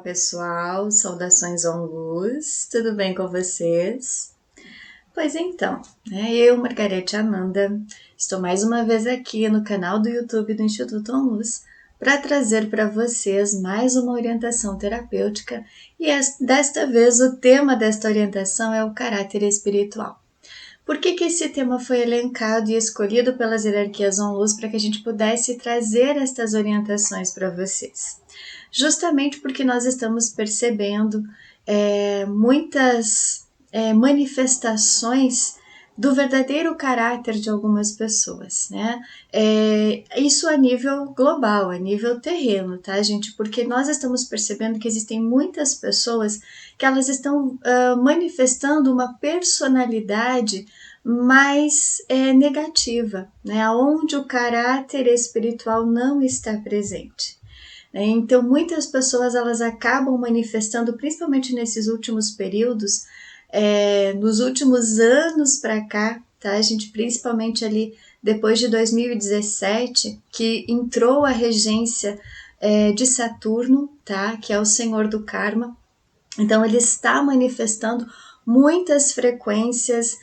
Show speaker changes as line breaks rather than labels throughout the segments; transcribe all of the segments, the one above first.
pessoal, saudações ONGUS, tudo bem com vocês? Pois então, eu, Margarete Ananda, estou mais uma vez aqui no canal do YouTube do Instituto ONGUS para trazer para vocês mais uma orientação terapêutica e desta vez o tema desta orientação é o caráter espiritual. Por que esse tema foi elencado e escolhido pelas hierarquias ONLUS para que a gente pudesse trazer estas orientações para vocês? Justamente porque nós estamos percebendo muitas manifestações do verdadeiro caráter de algumas pessoas, né? Isso a nível global, a nível terreno, tá, gente? Porque nós estamos percebendo que existem muitas pessoas que elas estão manifestando uma personalidade mais negativa, né? Onde o caráter espiritual não está presente. Então, muitas pessoas elas acabam manifestando, principalmente nesses últimos períodos, nos últimos anos para cá, tá, gente? Principalmente ali depois de 2017, que entrou a regência de Saturno, tá? Que é o senhor do karma. Então, ele está manifestando muitas frequências,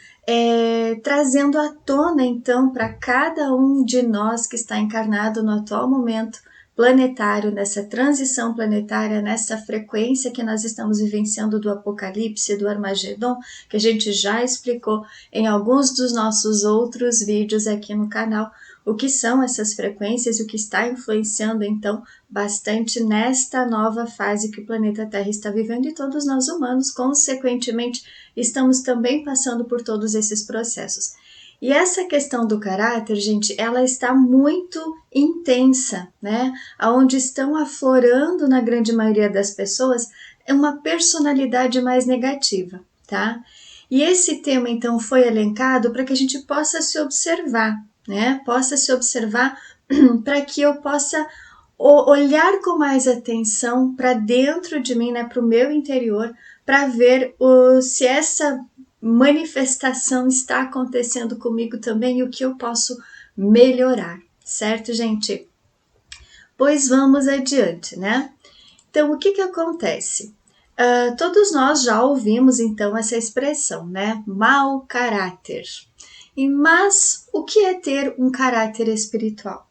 trazendo à tona, então, para cada um de nós que está encarnado no atual momento planetário, nessa transição planetária, nessa frequência que nós estamos vivenciando do Apocalipse, do Armagedon, que a gente já explicou em alguns dos nossos outros vídeos aqui no canal, o que são essas frequências e o que está influenciando, então, bastante nesta nova fase que o planeta Terra está vivendo e todos nós humanos, consequentemente, estamos também passando por todos esses processos. E essa questão do caráter, gente, ela está muito intensa, né? Onde estão aflorando, na grande maioria das pessoas, uma personalidade mais negativa, tá? E esse tema, então, foi elencado para que a gente possa se observar, né? Possa se observar para que eu possa olhar com mais atenção para dentro de mim, né? Para o meu interior, para ver se essa manifestação está acontecendo comigo também e o que eu posso melhorar, certo, gente? Pois vamos adiante, né? Então, o que acontece? Todos nós já ouvimos, então, essa expressão, né? Mau caráter. Mas o que é ter um caráter espiritual?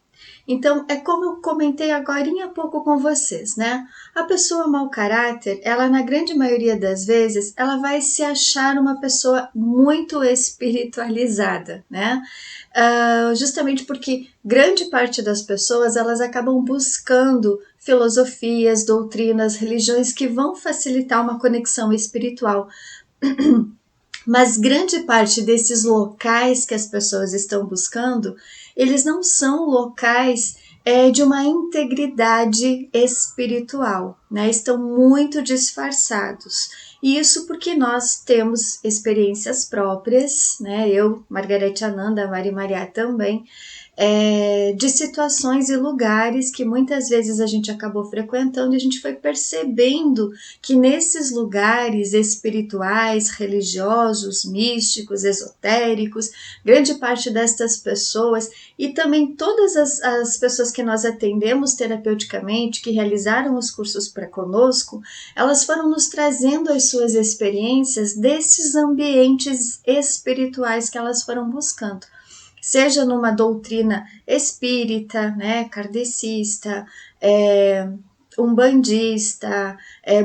Então, é como eu comentei agora há pouco com vocês, né? A pessoa mau caráter, ela na grande maioria das vezes, ela vai se achar uma pessoa muito espiritualizada, né? Justamente porque grande parte das pessoas, elas acabam buscando filosofias, doutrinas, religiões que vão facilitar uma conexão espiritual. Mas grande parte desses locais que as pessoas estão buscando, eles não são locais de uma integridade espiritual, né? Estão muito disfarçados. E isso porque nós temos experiências próprias, né? Eu, Margarete Ananda, a Mari Mariá também, de situações e lugares que muitas vezes a gente acabou frequentando e a gente foi percebendo que nesses lugares espirituais, religiosos, místicos, esotéricos, grande parte destas pessoas e também todas as pessoas que nós atendemos terapeuticamente, que realizaram os cursos para conosco, elas foram nos trazendo as suas experiências desses ambientes espirituais que elas foram buscando. Seja numa doutrina espírita, né, kardecista, umbandista,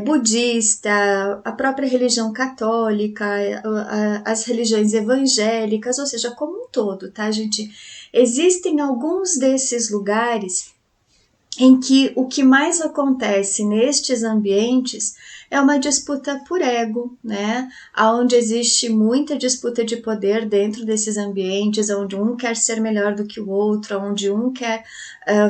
budista, a própria religião católica, as religiões evangélicas, ou seja, como um todo, tá, gente? Existem alguns desses lugares em que o que mais acontece nestes ambientes é uma disputa por ego, né? Onde existe muita disputa de poder dentro desses ambientes, onde um quer ser melhor do que o outro, onde um quer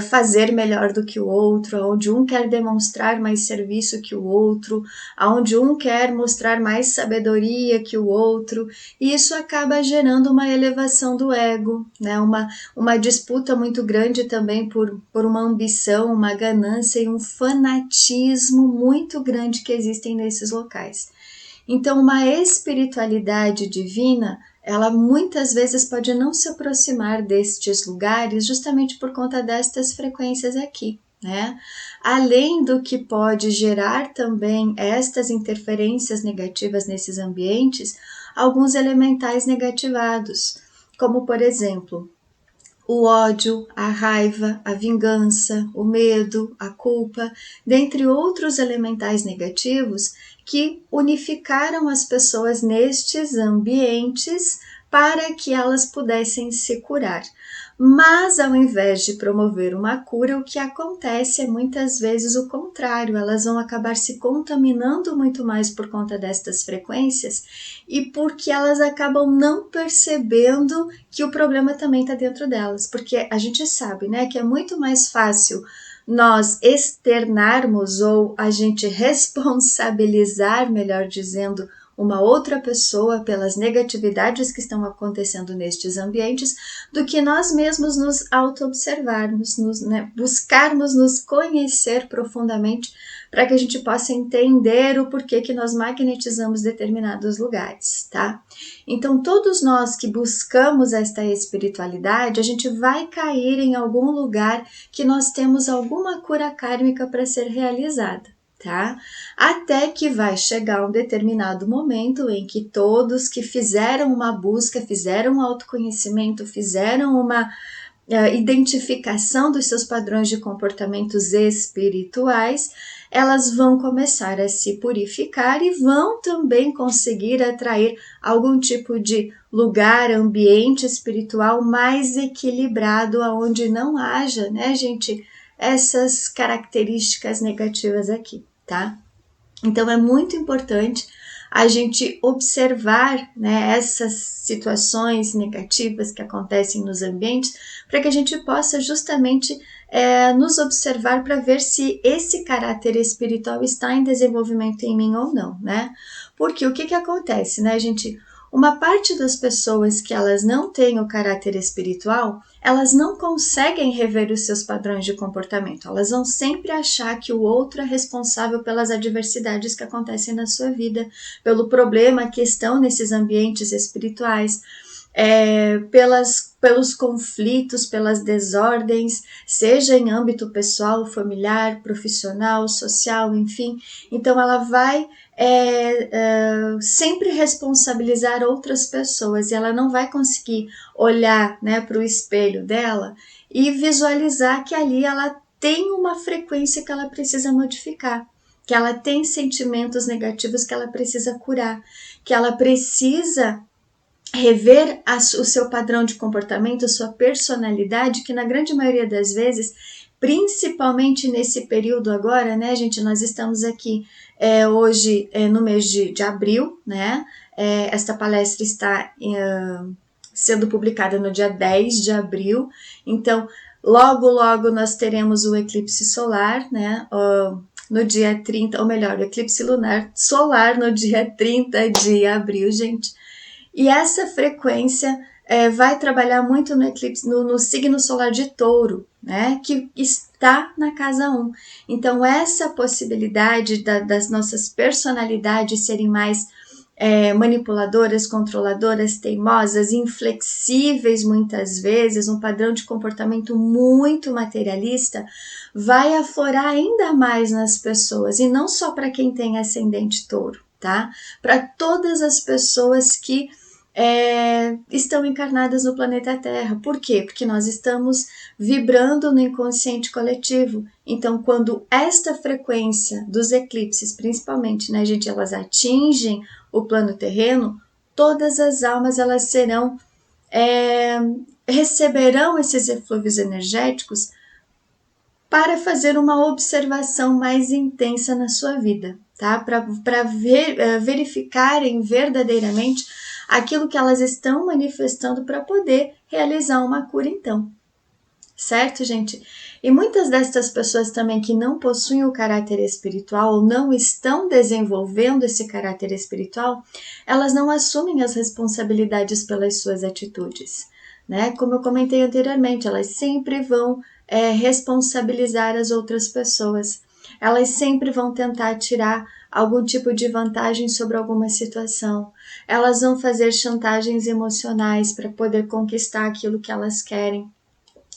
fazer melhor do que o outro, onde um quer demonstrar mais serviço que o outro, onde um quer mostrar mais sabedoria que o outro, e isso acaba gerando uma elevação do ego, né? Uma disputa muito grande também por uma ambição, uma ganância e um fanatismo muito grande que existem nesses locais. Então, uma espiritualidade divina, ela muitas vezes pode não se aproximar destes lugares justamente por conta destas frequências aqui, né? Além do que pode gerar também estas interferências negativas nesses ambientes, alguns elementais negativados, como por exemplo, o ódio, a raiva, a vingança, o medo, a culpa, dentre outros elementais negativos que unificaram as pessoas nestes ambientes para que elas pudessem se curar. Mas ao invés de promover uma cura, o que acontece é muitas vezes o contrário, elas vão acabar se contaminando muito mais por conta destas frequências e porque elas acabam não percebendo que o problema também está dentro delas, porque a gente sabe, né, que é muito mais fácil nós externarmos ou a gente responsabilizar, melhor dizendo, uma outra pessoa pelas negatividades que estão acontecendo nestes ambientes, do que nós mesmos nos auto-observarmos, buscarmos nos conhecer profundamente para que a gente possa entender o porquê que nós magnetizamos determinados lugares, tá? Então, todos nós que buscamos esta espiritualidade, a gente vai cair em algum lugar que nós temos alguma cura kármica para ser realizada, tá? Até que vai chegar um determinado momento em que todos que fizeram uma busca, fizeram um autoconhecimento, fizeram uma identificação dos seus padrões de comportamentos espirituais, elas vão começar a se purificar e vão também conseguir atrair algum tipo de lugar, ambiente espiritual mais equilibrado, onde não haja, né, gente, essas características negativas aqui, tá? Então é muito importante a gente observar, né, essas situações negativas que acontecem nos ambientes, para que a gente possa justamente nos observar para ver se esse caráter espiritual está em desenvolvimento em mim ou não, né? Porque o que acontece, né, gente? Uma parte das pessoas que elas não têm o caráter espiritual, elas não conseguem rever os seus padrões de comportamento. Elas vão sempre achar que o outro é responsável pelas adversidades que acontecem na sua vida, pelo problema que estão nesses ambientes espirituais, pelos conflitos, pelas desordens, seja em âmbito pessoal, familiar, profissional, social, enfim. Então ela vai sempre responsabilizar outras pessoas e ela não vai conseguir olhar, né, para o espelho dela e visualizar que ali ela tem uma frequência que ela precisa modificar, que ela tem sentimentos negativos que ela precisa curar, que ela precisa rever o seu padrão de comportamento, a sua personalidade, que na grande maioria das vezes, principalmente nesse período agora, né, gente, nós estamos aqui hoje no mês de abril, né, esta palestra está sendo publicada no dia 10 de abril, então logo nós teremos o eclipse solar, né, no dia 30, ou melhor, o eclipse lunar solar no dia 30 de abril, gente. E essa frequência vai trabalhar muito no eclipse, no signo solar de Touro, né, que está na casa 1. Então, essa possibilidade das nossas personalidades serem mais manipuladoras, controladoras, teimosas, inflexíveis muitas vezes, um padrão de comportamento muito materialista, vai aflorar ainda mais nas pessoas, e não só para quem tem ascendente Touro, tá? Para todas as pessoas que estão encarnadas no planeta Terra. Por quê? Porque nós estamos vibrando no inconsciente coletivo. Então, quando esta frequência dos eclipses, principalmente, né, gente, elas atingem o plano terreno, todas as almas elas serão receberão esses eflúvios energéticos para fazer uma observação mais intensa na sua vida, tá? Para verificarem verdadeiramente aquilo que elas estão manifestando para poder realizar uma cura então. Certo, gente? E muitas destas pessoas também que não possuem o caráter espiritual ou não estão desenvolvendo esse caráter espiritual, elas não assumem as responsabilidades pelas suas atitudes, né? Como eu comentei anteriormente, elas sempre vão responsabilizar as outras pessoas. Elas sempre vão tentar tirar algum tipo de vantagem sobre alguma situação. Elas vão fazer chantagens emocionais para poder conquistar aquilo que elas querem.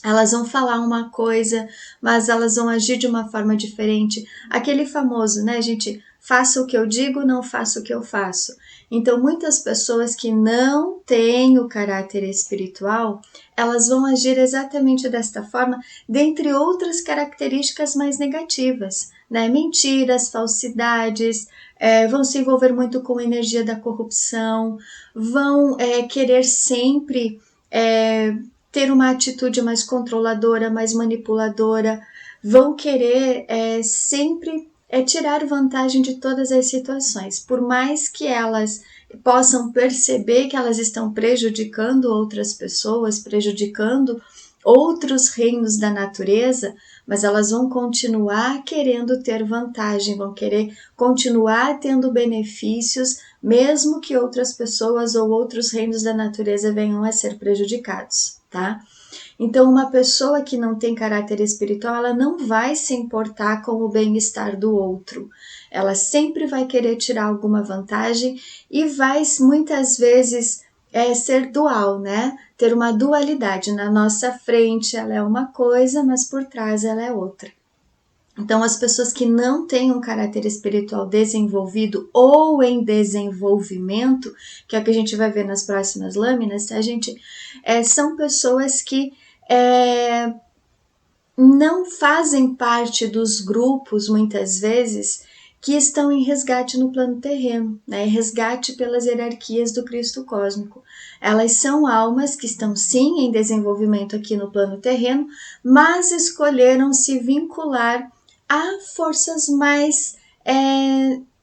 Elas vão falar uma coisa, mas elas vão agir de uma forma diferente. Aquele famoso, né, gente? Faça o que eu digo, não faça o que eu faço. Então, muitas pessoas que não têm o caráter espiritual, elas vão agir exatamente desta forma, dentre outras características mais negativas, né? Mentiras, falsidades, vão se envolver muito com a energia da corrupção, vão querer sempre ter uma atitude mais controladora, mais manipuladora, vão querer sempre tirar vantagem de todas as situações, por mais que elas possam perceber que elas estão prejudicando outras pessoas, prejudicando outros reinos da natureza, mas elas vão continuar querendo ter vantagem, vão querer continuar tendo benefícios, mesmo que outras pessoas ou outros reinos da natureza venham a ser prejudicados, tá? Então, uma pessoa que não tem caráter espiritual, ela não vai se importar com o bem-estar do outro. Ela sempre vai querer tirar alguma vantagem e vai muitas vezes ser dual, né? Ter uma dualidade. Na nossa frente ela é uma coisa, mas por trás ela é outra. Então, as pessoas que não têm um caráter espiritual desenvolvido ou em desenvolvimento, que é o que a gente vai ver nas próximas lâminas, tá, gente? São pessoas que não fazem parte dos grupos, muitas vezes, que estão em resgate no plano terreno, né? Resgate pelas hierarquias do Cristo cósmico. Elas são almas que estão sim em desenvolvimento aqui no plano terreno, mas escolheram se vincular a forças mais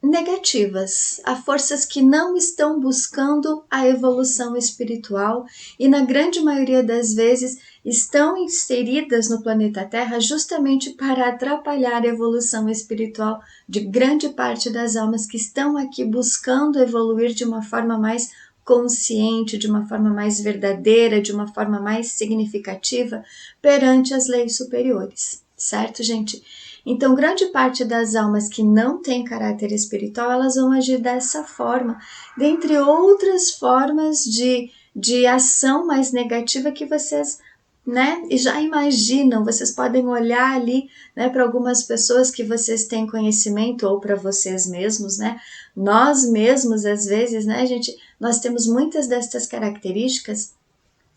negativas, a forças que não estão buscando a evolução espiritual e, na grande maioria das vezes, estão inseridas no planeta Terra justamente para atrapalhar a evolução espiritual de grande parte das almas que estão aqui buscando evoluir de uma forma mais consciente, de uma forma mais verdadeira, de uma forma mais significativa perante as leis superiores, certo, gente? Então, grande parte das almas que não têm caráter espiritual, elas vão agir dessa forma, dentre outras formas de ação mais negativa que vocês, né, e já imaginam. Vocês podem olhar ali, né, para algumas pessoas que vocês têm conhecimento ou para vocês mesmos, né? Nós mesmos, às vezes, né, gente, nós temos muitas destas características,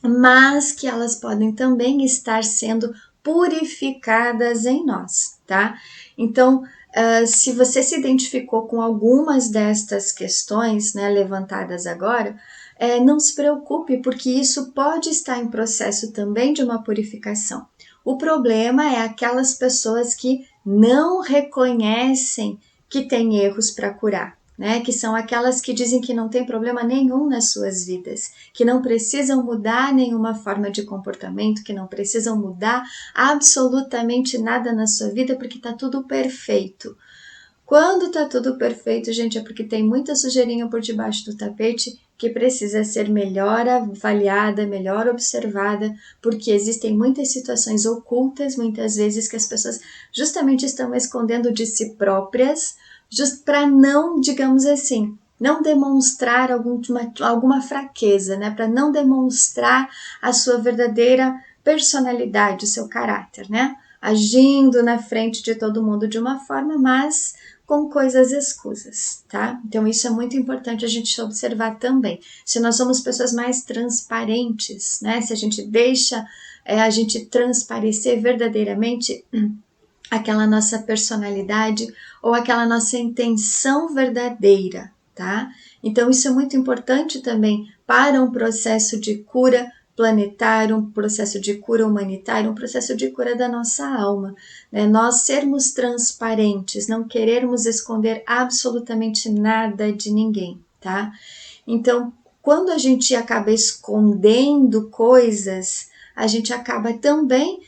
mas que elas podem também estar sendo purificadas em nós, tá? Então, se você se identificou com algumas destas questões, né, levantadas agora, não se preocupe, porque isso pode estar em processo também de uma purificação. O problema é aquelas pessoas que não reconhecem que têm erros para curar, né? Que são aquelas que dizem que não tem problema nenhum nas suas vidas, que não precisam mudar nenhuma forma de comportamento, que não precisam mudar absolutamente nada na sua vida porque está tudo perfeito. Quando está tudo perfeito, gente, é porque tem muita sujeirinha por debaixo do tapete que precisa ser melhor avaliada, melhor observada, porque existem muitas situações ocultas, muitas vezes, que as pessoas justamente estão escondendo de si próprias, just para não, digamos assim, não demonstrar alguma fraqueza, né? Para não demonstrar a sua verdadeira personalidade, o seu caráter, né? Agindo na frente de todo mundo de uma forma, mas com coisas escusas, tá? Então isso é muito importante a gente observar também. Se nós somos pessoas mais transparentes, né? Se a gente deixa a gente transparecer verdadeiramente aquela nossa personalidade ou aquela nossa intenção verdadeira, tá? Então isso é muito importante também para um processo de cura planetário, um processo de cura humanitária, um processo de cura da nossa alma, né? Nós sermos transparentes, não querermos esconder absolutamente nada de ninguém, tá? Então, quando a gente acaba escondendo coisas, a gente acaba também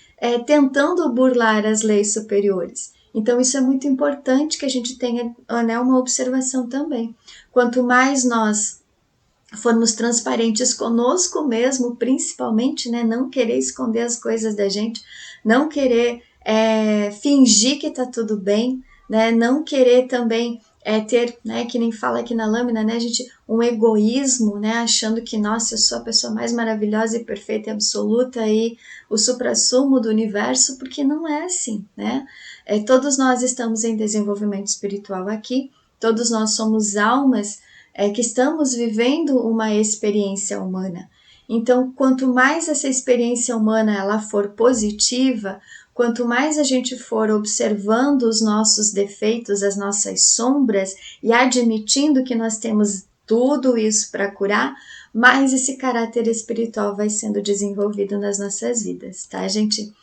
tentando burlar as leis superiores. Então, isso é muito importante que a gente tenha, né, uma observação também. Quanto mais nós formos transparentes conosco mesmo, principalmente, né, não querer esconder as coisas da gente, não querer fingir que tá tudo bem, né, não querer também ter, né, que nem fala aqui na lâmina, né, gente, um egoísmo, né, achando que, nossa, eu sou a pessoa mais maravilhosa e perfeita e absoluta e o suprassumo do universo, porque não é assim, né? Todos nós estamos em desenvolvimento espiritual aqui, todos nós somos almas que estamos vivendo uma experiência humana. Então, quanto mais essa experiência humana ela for positiva, quanto mais a gente for observando os nossos defeitos, as nossas sombras e admitindo que nós temos tudo isso para curar, mais esse caráter espiritual vai sendo desenvolvido nas nossas vidas, tá, gente?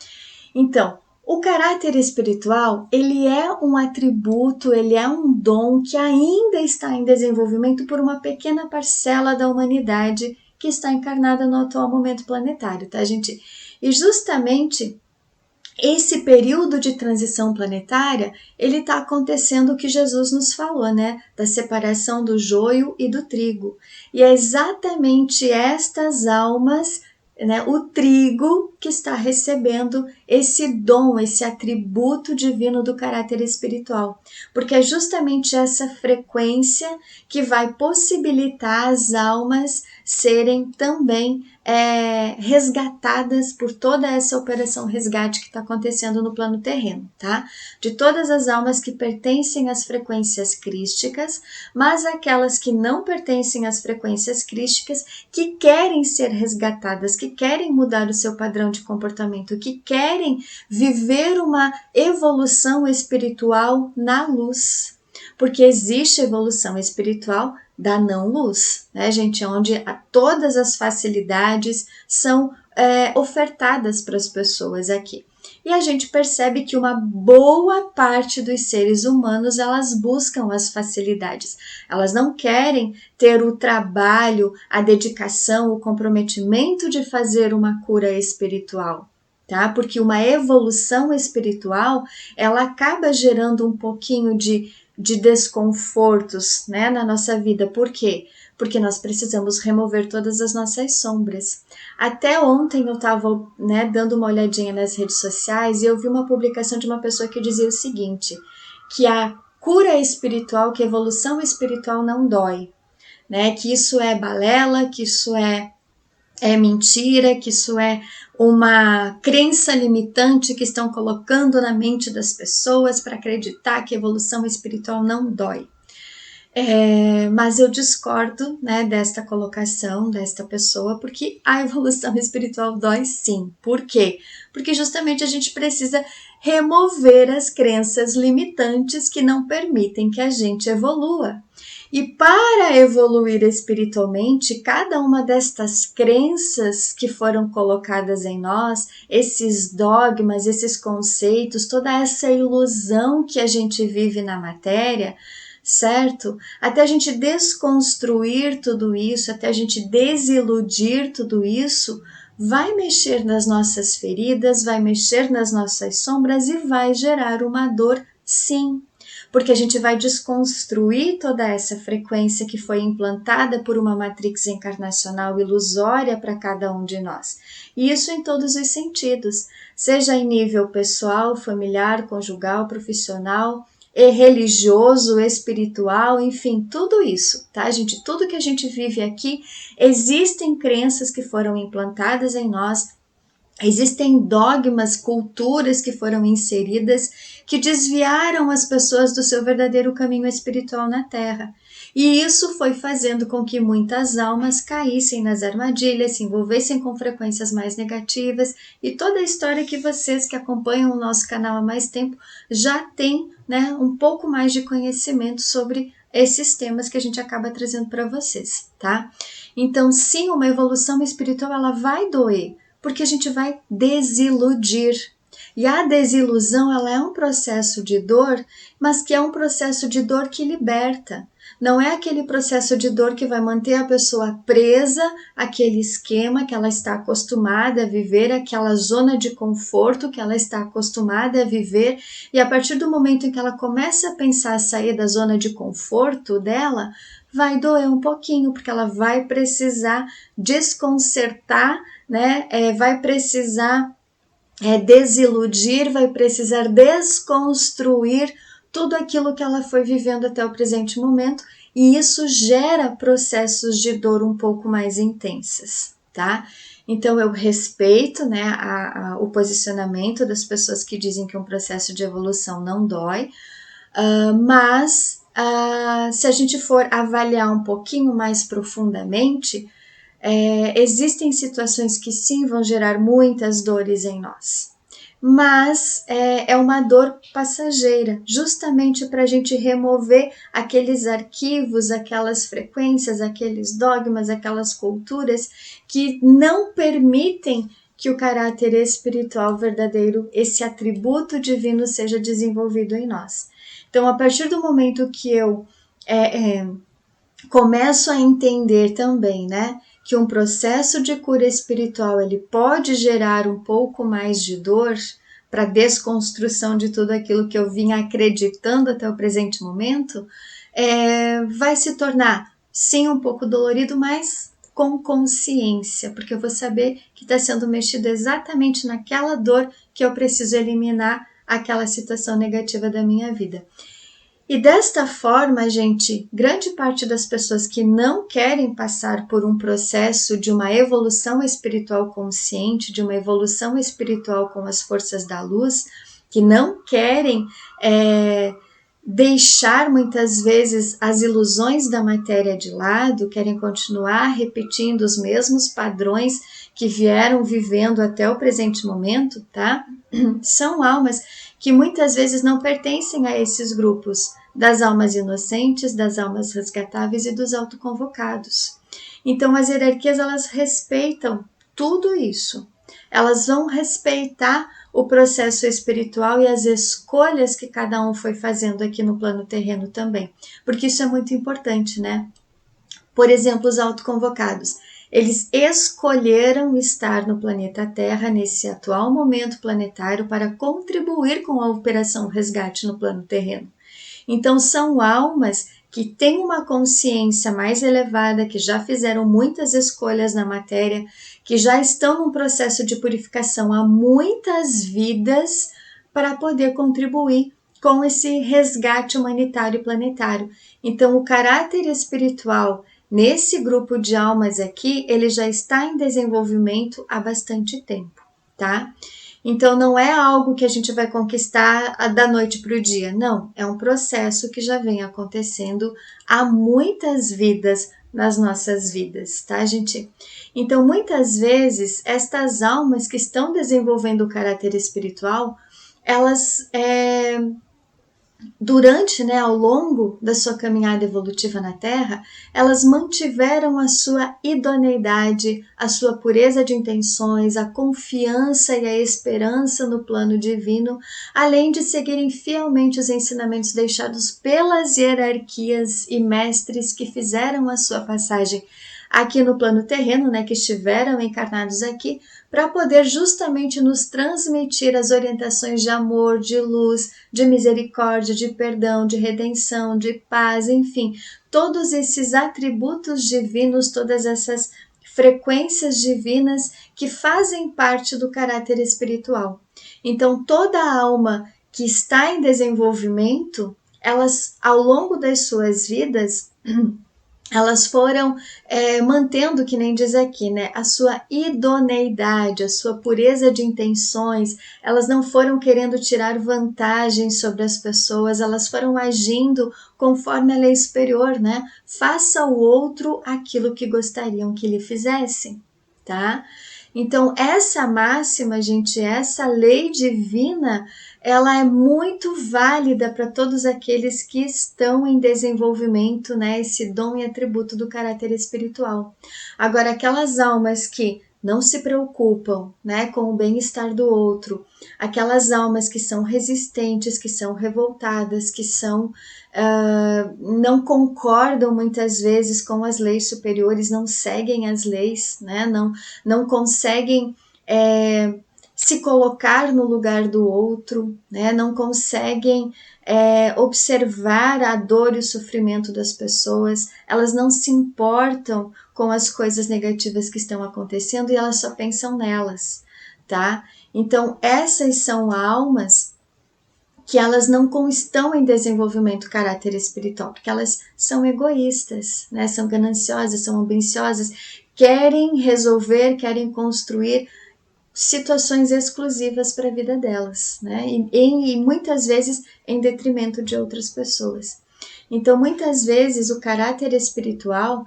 Então, o caráter espiritual, ele é um atributo, ele é um dom que ainda está em desenvolvimento por uma pequena parcela da humanidade que está encarnada no atual momento planetário, tá, gente? E justamente esse período de transição planetária, ele está acontecendo o que Jesus nos falou, né? Da separação do joio e do trigo. E é exatamente estas almas, né, o trigo que está recebendo esse dom, esse atributo divino do caráter espiritual, porque é justamente essa frequência que vai possibilitar as almas serem também resgatadas por toda essa operação resgate que está acontecendo no plano terreno, tá? De todas as almas que pertencem às frequências crísticas, mas aquelas que não pertencem às frequências crísticas, que querem ser resgatadas, que querem mudar o seu padrão de comportamento, que querem viver uma evolução espiritual na luz. Porque existe evolução espiritual da não-luz, né, gente? Onde todas as facilidades são ofertadas para as pessoas aqui. E a gente percebe que uma boa parte dos seres humanos, elas buscam as facilidades. Elas não querem ter o trabalho, a dedicação, o comprometimento de fazer uma cura espiritual. Tá? Porque uma evolução espiritual, ela acaba gerando um pouquinho de desconfortos, né, na nossa vida. Por quê? Porque nós precisamos remover todas as nossas sombras. Até ontem eu estava, né, dando uma olhadinha nas redes sociais e eu vi uma publicação de uma pessoa que dizia o seguinte, que a cura espiritual, que a evolução espiritual não dói, né, que isso é balela, que isso é mentira, que isso é uma crença limitante que estão colocando na mente das pessoas para acreditar que a evolução espiritual não dói. Mas eu discordo, né, desta colocação desta pessoa, porque a evolução espiritual dói sim. Por quê? Porque justamente a gente precisa remover as crenças limitantes que não permitem que a gente evolua. E para evoluir espiritualmente, cada uma destas crenças que foram colocadas em nós, esses dogmas, esses conceitos, toda essa ilusão que a gente vive na matéria, certo? Até a gente desconstruir tudo isso, até a gente desiludir tudo isso, vai mexer nas nossas feridas, vai mexer nas nossas sombras e vai gerar uma dor, sim. Porque a gente vai desconstruir toda essa frequência que foi implantada por uma matrix encarnacional ilusória para cada um de nós. E isso em todos os sentidos, seja em nível pessoal, familiar, conjugal, profissional, religioso, espiritual, enfim, tudo isso, tá, gente? Tudo que a gente vive aqui, existem crenças que foram implantadas em nós, existem dogmas, culturas que foram inseridas que desviaram as pessoas do seu verdadeiro caminho espiritual na Terra. E isso foi fazendo com que muitas almas caíssem nas armadilhas, se envolvessem com frequências mais negativas, e toda a história que vocês que acompanham o nosso canal há mais tempo já têm, né, um pouco mais de conhecimento sobre esses temas que a gente acaba trazendo para vocês, tá? Então, sim, uma evolução espiritual ela vai doer, porque a gente vai desiludir. E a desilusão, ela é um processo de dor, mas que é um processo de dor que liberta. Não é aquele processo de dor que vai manter a pessoa presa àquele esquema que ela está acostumada a viver, aquela zona de conforto que ela está acostumada a viver, e a partir do momento em que ela começa a pensar a sair da zona de conforto dela, vai doer um pouquinho, porque ela vai precisar desconcertar, né? Vai precisar desiludir, vai precisar desconstruir tudo aquilo que ela foi vivendo até o presente momento, e isso gera processos de dor um pouco mais intensas, tá? Então eu respeito, né, o posicionamento das pessoas que dizem que um processo de evolução não dói, mas se a gente for avaliar um pouquinho mais profundamente, existem situações que sim vão gerar muitas dores em nós, mas é uma dor passageira, justamente para a gente remover aqueles arquivos, aquelas frequências, aqueles dogmas, aquelas culturas que não permitem que o caráter espiritual verdadeiro, esse atributo divino, seja desenvolvido em nós. Então, a partir do momento que eu começo a entender também, né, que um processo de cura espiritual ele pode gerar um pouco mais de dor para desconstrução de tudo aquilo que eu vinha acreditando até o presente momento, vai se tornar sim um pouco dolorido, mas com consciência, porque eu vou saber que está sendo mexido exatamente naquela dor que eu preciso eliminar aquela situação negativa da minha vida. E desta forma, gente, grande parte das pessoas que não querem passar por um processo de uma evolução espiritual consciente, de uma evolução espiritual com as forças da luz, que não querem deixar muitas vezes as ilusões da matéria de lado, querem continuar repetindo os mesmos padrões que vieram vivendo até o presente momento, tá? São almas que muitas vezes não pertencem a esses grupos das almas inocentes, das almas resgatáveis e dos autoconvocados. Então as hierarquias elas respeitam tudo isso. Elas vão respeitar o processo espiritual e as escolhas que cada um foi fazendo aqui no plano terreno também, porque isso é muito importante, né? Por exemplo, os autoconvocados. Eles escolheram estar no planeta Terra nesse atual momento planetário para contribuir com a operação resgate no plano terreno. Então, são almas que têm uma consciência mais elevada, que já fizeram muitas escolhas na matéria, que já estão num processo de purificação há muitas vidas para poder contribuir com esse resgate humanitário planetário. Então, o caráter espiritual nesse grupo de almas aqui, ele já está em desenvolvimento há bastante tempo, tá? Então, não é algo que a gente vai conquistar da noite para o dia, não. É um processo que já vem acontecendo há muitas vidas nas nossas vidas, tá, gente? Então, muitas vezes, estas almas que estão desenvolvendo o caráter espiritual, elas durante, né, ao longo da sua caminhada evolutiva na Terra, elas mantiveram a sua idoneidade, a sua pureza de intenções, a confiança e a esperança no plano divino, além de seguirem fielmente os ensinamentos deixados pelas hierarquias e mestres que fizeram a sua passagem aqui no plano terreno, né, que estiveram encarnados aqui, para poder justamente nos transmitir as orientações de amor, de luz, de misericórdia, de perdão, de redenção, de paz, enfim, todos esses atributos divinos, todas essas frequências divinas que fazem parte do caráter espiritual. Então, toda alma que está em desenvolvimento, elas, ao longo das suas vidas, elas foram mantendo, que nem diz aqui, né, a sua idoneidade, a sua pureza de intenções, elas não foram querendo tirar vantagem sobre as pessoas, elas foram agindo conforme a lei superior, né? Faça ao outro aquilo que gostariam que lhe fizessem, tá? Então, essa máxima, gente, essa lei divina, ela é muito válida para todos aqueles que estão em desenvolvimento, né? Esse dom e atributo do caráter espiritual. Agora, aquelas almas que não se preocupam, né, com o bem-estar do outro, aquelas almas que são resistentes, que são revoltadas, que são não concordam muitas vezes com as leis superiores, não seguem as leis, né, não conseguem se colocar no lugar do outro, né, não conseguem observar a dor e o sofrimento das pessoas, elas não se importam com as coisas negativas que estão acontecendo e elas só pensam nelas, tá? Então, essas são almas que elas não estão em desenvolvimento caráter espiritual, porque elas são egoístas, né? São gananciosas, são ambiciosas, querem resolver, querem construir situações exclusivas para a vida delas, né? E muitas vezes em detrimento de outras pessoas. Então, muitas vezes o caráter espiritual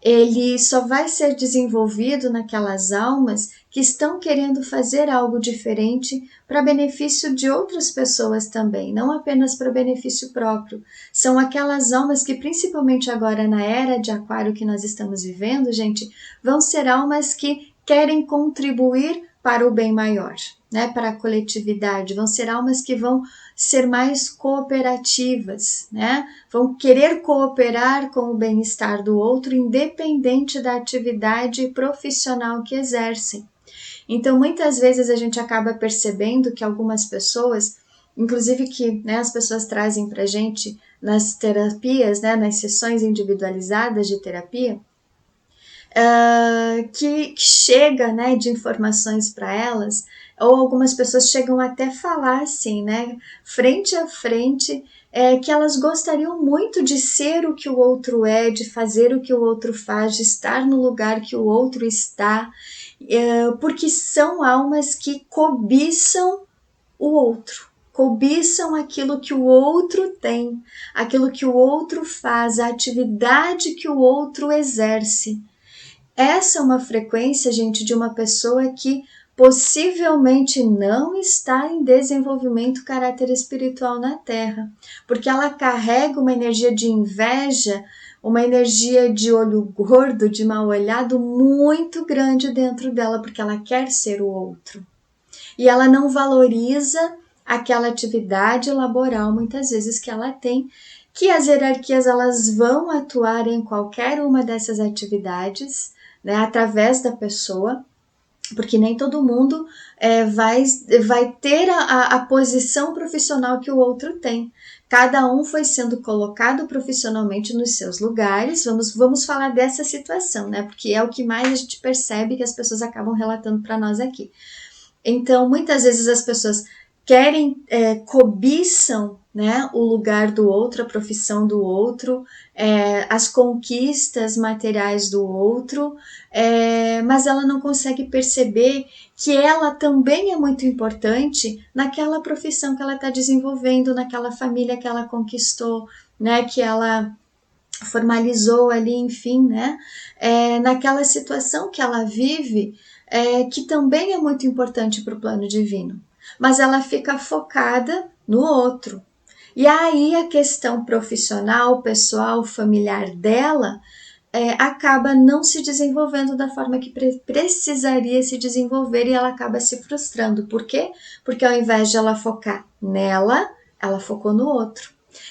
ele só vai ser desenvolvido naquelas almas que estão querendo fazer algo diferente para benefício de outras pessoas também, não apenas para benefício próprio. São aquelas almas que, principalmente agora na era de Aquário que nós estamos vivendo, gente, vão ser almas que querem contribuir para o bem maior, né? Para a coletividade. Vão ser almas que vão ser mais cooperativas, né? Vão querer cooperar com o bem-estar do outro, independente da atividade profissional que exercem. Então, muitas vezes a gente acaba percebendo que algumas pessoas, inclusive que, né, as pessoas trazem para a gente nas terapias, né, nas sessões individualizadas de terapia, que chega, né, de informações para elas, ou algumas pessoas chegam até falar assim, né, frente a frente, que elas gostariam muito de ser o que o outro é, de fazer o que o outro faz, de estar no lugar que o outro está, porque são almas que cobiçam o outro, cobiçam aquilo que o outro tem, aquilo que o outro faz, a atividade que o outro exerce. Essa é uma frequência, gente, de uma pessoa que possivelmente não está em desenvolvimento caráter espiritual na Terra, porque ela carrega uma energia de inveja, uma energia de olho gordo, de mal olhado muito grande dentro dela, porque ela quer ser o outro. E ela não valoriza aquela atividade laboral, muitas vezes, que ela tem, que as hierarquias elas vão atuar em qualquer uma dessas atividades, né, através da pessoa, porque nem todo mundo vai ter a posição profissional que o outro tem. Cada um foi sendo colocado profissionalmente nos seus lugares. Vamos falar dessa situação, né? Porque é o que mais a gente percebe que as pessoas acabam relatando para nós aqui. Então, muitas vezes as pessoas querem, cobiçam, né, o lugar do outro, a profissão do outro, as conquistas materiais do outro, mas ela não consegue perceber que ela também é muito importante naquela profissão que ela está desenvolvendo, naquela família que ela conquistou, né, que ela formalizou ali, enfim, né, naquela situação que ela vive, que também é muito importante para o plano divino, mas ela fica focada no outro. E aí a questão profissional, pessoal, familiar dela acaba não se desenvolvendo da forma que precisaria se desenvolver e ela acaba se frustrando. Por quê? Porque ao invés de ela focar nela, ela focou no outro.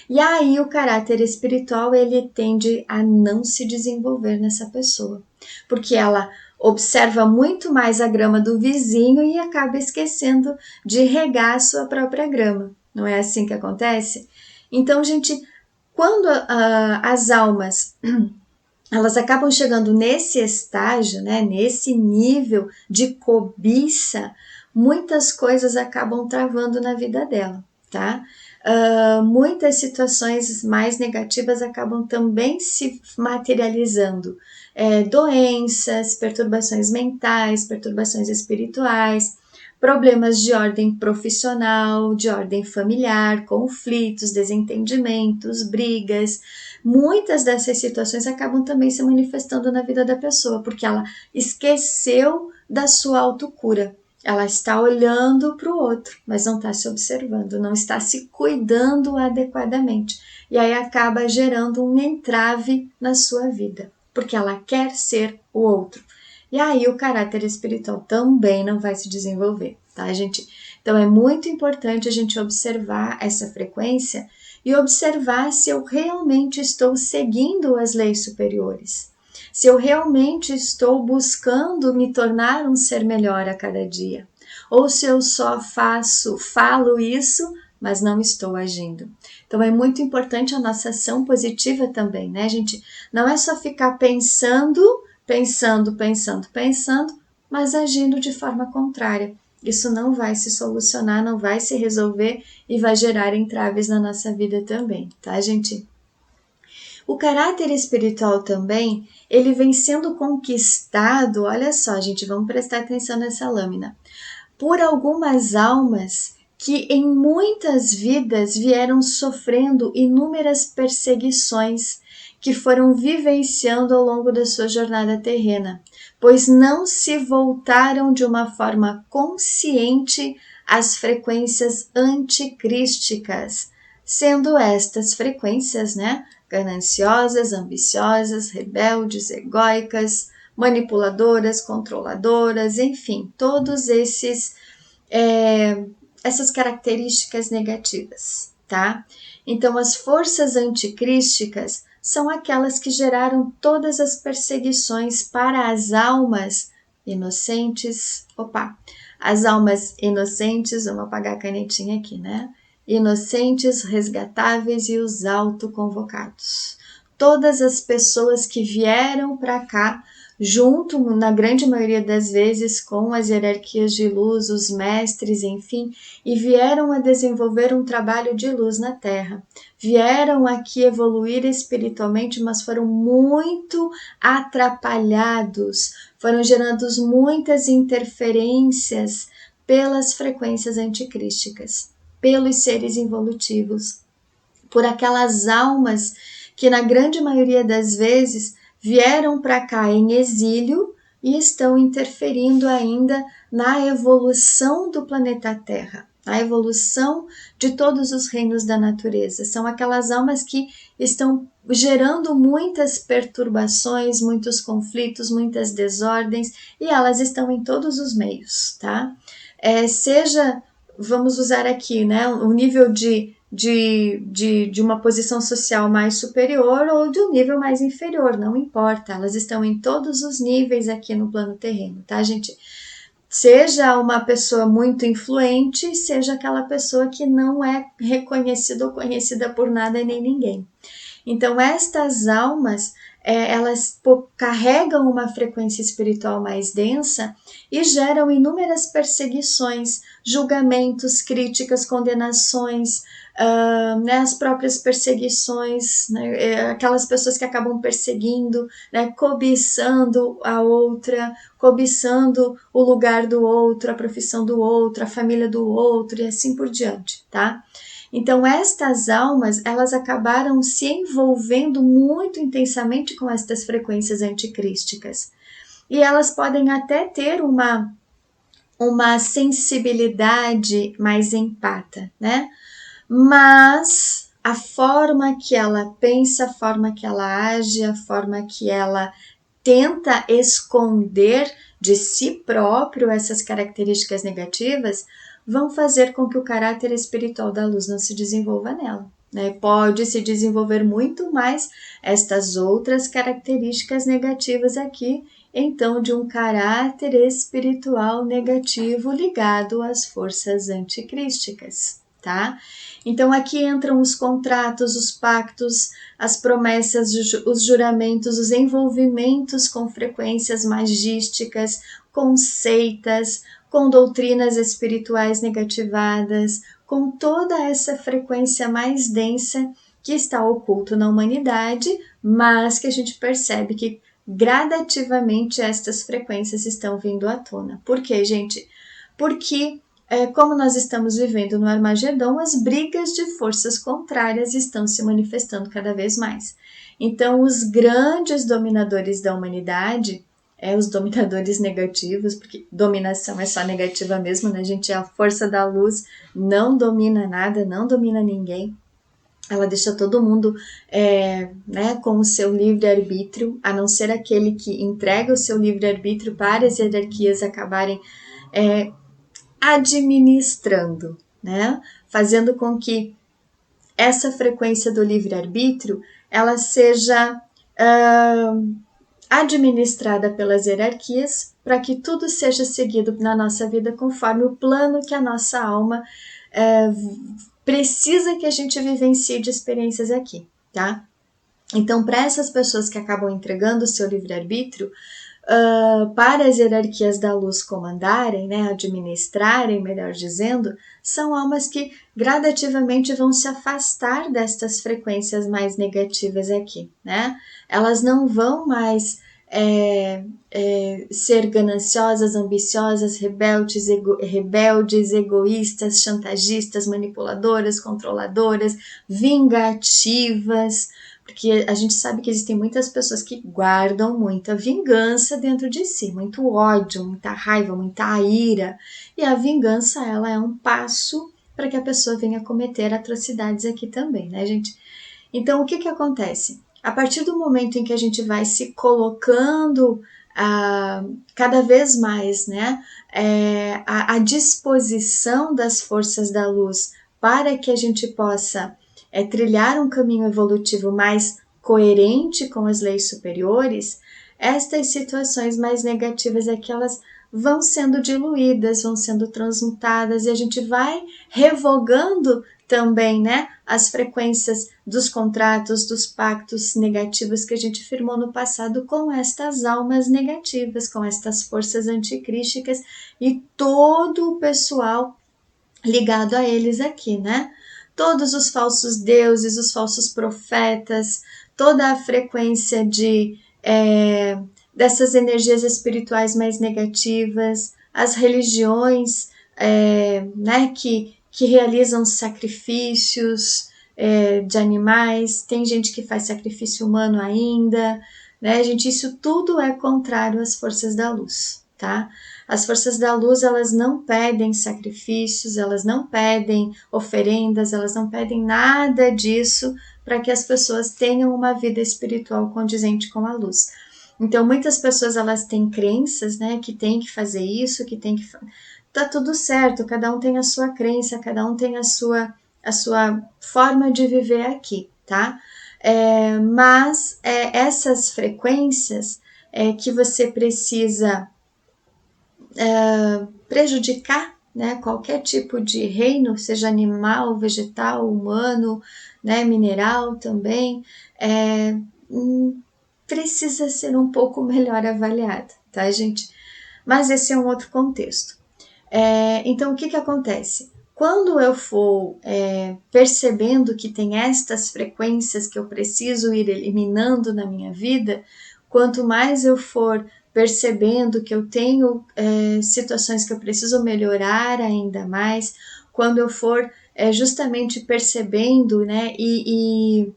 E aí o caráter espiritual ele tende a não se desenvolver nessa pessoa, porque ela observa muito mais a grama do vizinho e acaba esquecendo de regar a sua própria grama. Não é assim que acontece? Então, gente, quando as almas elas acabam chegando nesse estágio, né, nesse nível de cobiça, muitas coisas acabam travando na vida dela, tá? Muitas situações mais negativas acabam também se materializando. Doenças, perturbações mentais, perturbações espirituais, problemas de ordem profissional, de ordem familiar, conflitos, desentendimentos, brigas. Muitas dessas situações acabam também se manifestando na vida da pessoa, porque ela esqueceu da sua autocura. Ela está olhando para o outro, mas não está se observando, não está se cuidando adequadamente. E aí acaba gerando um entrave na sua vida, porque ela quer ser o outro. E aí o caráter espiritual também não vai se desenvolver, tá, gente? Então é muito importante a gente observar essa frequência e observar se eu realmente estou seguindo as leis superiores. Se eu realmente estou buscando me tornar um ser melhor a cada dia, ou se eu só falo isso, mas não estou agindo. Então é muito importante a nossa ação positiva também, né, gente? Não é só ficar pensando, mas agindo de forma contrária. isso não vai se solucionar, não vai se resolver e vai gerar entraves na nossa vida também, tá, gente? O caráter espiritual também, ele vem sendo conquistado, olha só, gente, vamos prestar atenção nessa lâmina, por algumas almas que em muitas vidas vieram sofrendo inúmeras perseguições que foram vivenciando ao longo da sua jornada terrena, pois não se voltaram de uma forma consciente às frequências anticrísticas, sendo estas frequências, né, gananciosas, ambiciosas, rebeldes, egóicas, manipuladoras, controladoras, enfim, todos essas características negativas, tá? Então, as forças anticrísticas são aquelas que geraram todas as perseguições para as almas inocentes. As almas inocentes, vamos apagar a canetinha aqui, né? Inocentes, resgatáveis e os autoconvocados. Todas as pessoas que vieram para cá junto, na grande maioria das vezes, com as hierarquias de luz, os mestres, enfim, e vieram a desenvolver um trabalho de luz na Terra. Vieram aqui evoluir espiritualmente, mas foram muito atrapalhados, foram gerando muitas interferências pelas frequências anticrísticas, pelos seres involutivos, por aquelas almas que, na grande maioria das vezes, vieram para cá em exílio e estão interferindo ainda na evolução do planeta Terra, na evolução de todos os reinos da natureza. São aquelas almas que estão gerando muitas perturbações, muitos conflitos, muitas desordens, e elas estão em todos os meios, tá? Seja, vamos usar aqui, né, o nível de uma posição social mais superior ou de um nível mais inferior, não importa, elas estão em todos os níveis aqui no plano terreno, tá, gente? Seja uma pessoa muito influente, seja aquela pessoa que não é reconhecida ou conhecida por nada nem ninguém. Então, estas almas, elas carregam uma frequência espiritual mais densa e geram inúmeras perseguições, julgamentos, críticas, condenações, né, as próprias perseguições, né, aquelas pessoas que acabam perseguindo, né, cobiçando a outra, cobiçando o lugar do outro, a profissão do outro, a família do outro e assim por diante, tá? Então, estas almas, elas acabaram se envolvendo muito intensamente com estas frequências anticrísticas. E elas podem até ter uma sensibilidade mais empata, né? Mas a forma que ela pensa, a forma que ela age, a forma que ela tenta esconder de si próprio essas características negativas, vão fazer com que o caráter espiritual da luz não se desenvolva nela, né? Pode se desenvolver muito mais estas outras características negativas aqui, então, de um caráter espiritual negativo ligado às forças anticrísticas, tá? Então, aqui entram os contratos, os pactos, as promessas, os juramentos, os envolvimentos com frequências magísticas, com seitas, com doutrinas espirituais negativadas, com toda essa frequência mais densa que está oculto na humanidade, mas que a gente percebe que gradativamente estas frequências estão vindo à tona. Por quê, gente? Porque como nós estamos vivendo no Armagedon, as brigas de forças contrárias estão se manifestando cada vez mais. Então, os grandes dominadores da humanidade, os dominadores negativos, porque dominação é só negativa mesmo, né, gente? A força da luz não domina nada, não domina ninguém. Ela deixa todo mundo né, com o seu livre-arbítrio, a não ser aquele que entrega o seu livre-arbítrio para as hierarquias acabarem administrando, né? Fazendo com que essa frequência do livre-arbítrio ela seja administrada pelas hierarquias para que tudo seja seguido na nossa vida conforme o plano que a nossa alma precisa que a gente vivencie de experiências aqui, tá? Então, para essas pessoas que acabam entregando o seu livre-arbítrio, para as hierarquias da luz comandarem, né, administrarem, melhor dizendo, são almas que gradativamente vão se afastar destas frequências mais negativas aqui, né? Elas não vão mais ser gananciosas, ambiciosas, rebeldes, egoístas, chantagistas, manipuladoras, controladoras, vingativas, porque a gente sabe que existem muitas pessoas que guardam muita vingança dentro de si, muito ódio, muita raiva, muita ira, e a vingança, ela é um passo para que a pessoa venha cometer atrocidades aqui também, né, gente? Então, o que que acontece? A partir do momento em que a gente vai se colocando cada vez mais, né, à disposição das forças da luz para que a gente possa trilhar um caminho evolutivo mais coerente com as leis superiores, estas situações mais negativas é que elas vão sendo diluídas, vão sendo transmutadas e a gente vai revogando também, né, as frequências dos contratos, dos pactos negativos que a gente firmou no passado com estas almas negativas, com estas forças anticrísticas e todo o pessoal ligado a eles aqui, né? Todos os falsos deuses, os falsos profetas, toda a frequência dessas energias espirituais mais negativas, as religiões né, que realizam sacrifícios de animais, tem gente que faz sacrifício humano ainda, né, gente? Isso tudo é contrário às forças da luz, tá? As forças da luz, elas não pedem sacrifícios, elas não pedem oferendas, elas não pedem nada disso para que as pessoas tenham uma vida espiritual condizente com a luz. Então, muitas pessoas, elas têm crenças, né, que tem que fazer isso, que tem que... Tá tudo certo, cada um tem a sua crença, cada um tem a sua forma de viver aqui, tá? Mas essas frequências que você precisa prejudicar, né, qualquer tipo de reino, seja animal, vegetal, humano, né, mineral também, precisa ser um pouco melhor avaliada, tá, gente? Mas esse é um outro contexto. Então, o que que acontece? Quando eu for percebendo que tem estas frequências que eu preciso ir eliminando na minha vida, quanto mais eu for percebendo que eu tenho situações que eu preciso melhorar ainda mais, quando eu for justamente percebendo, né, e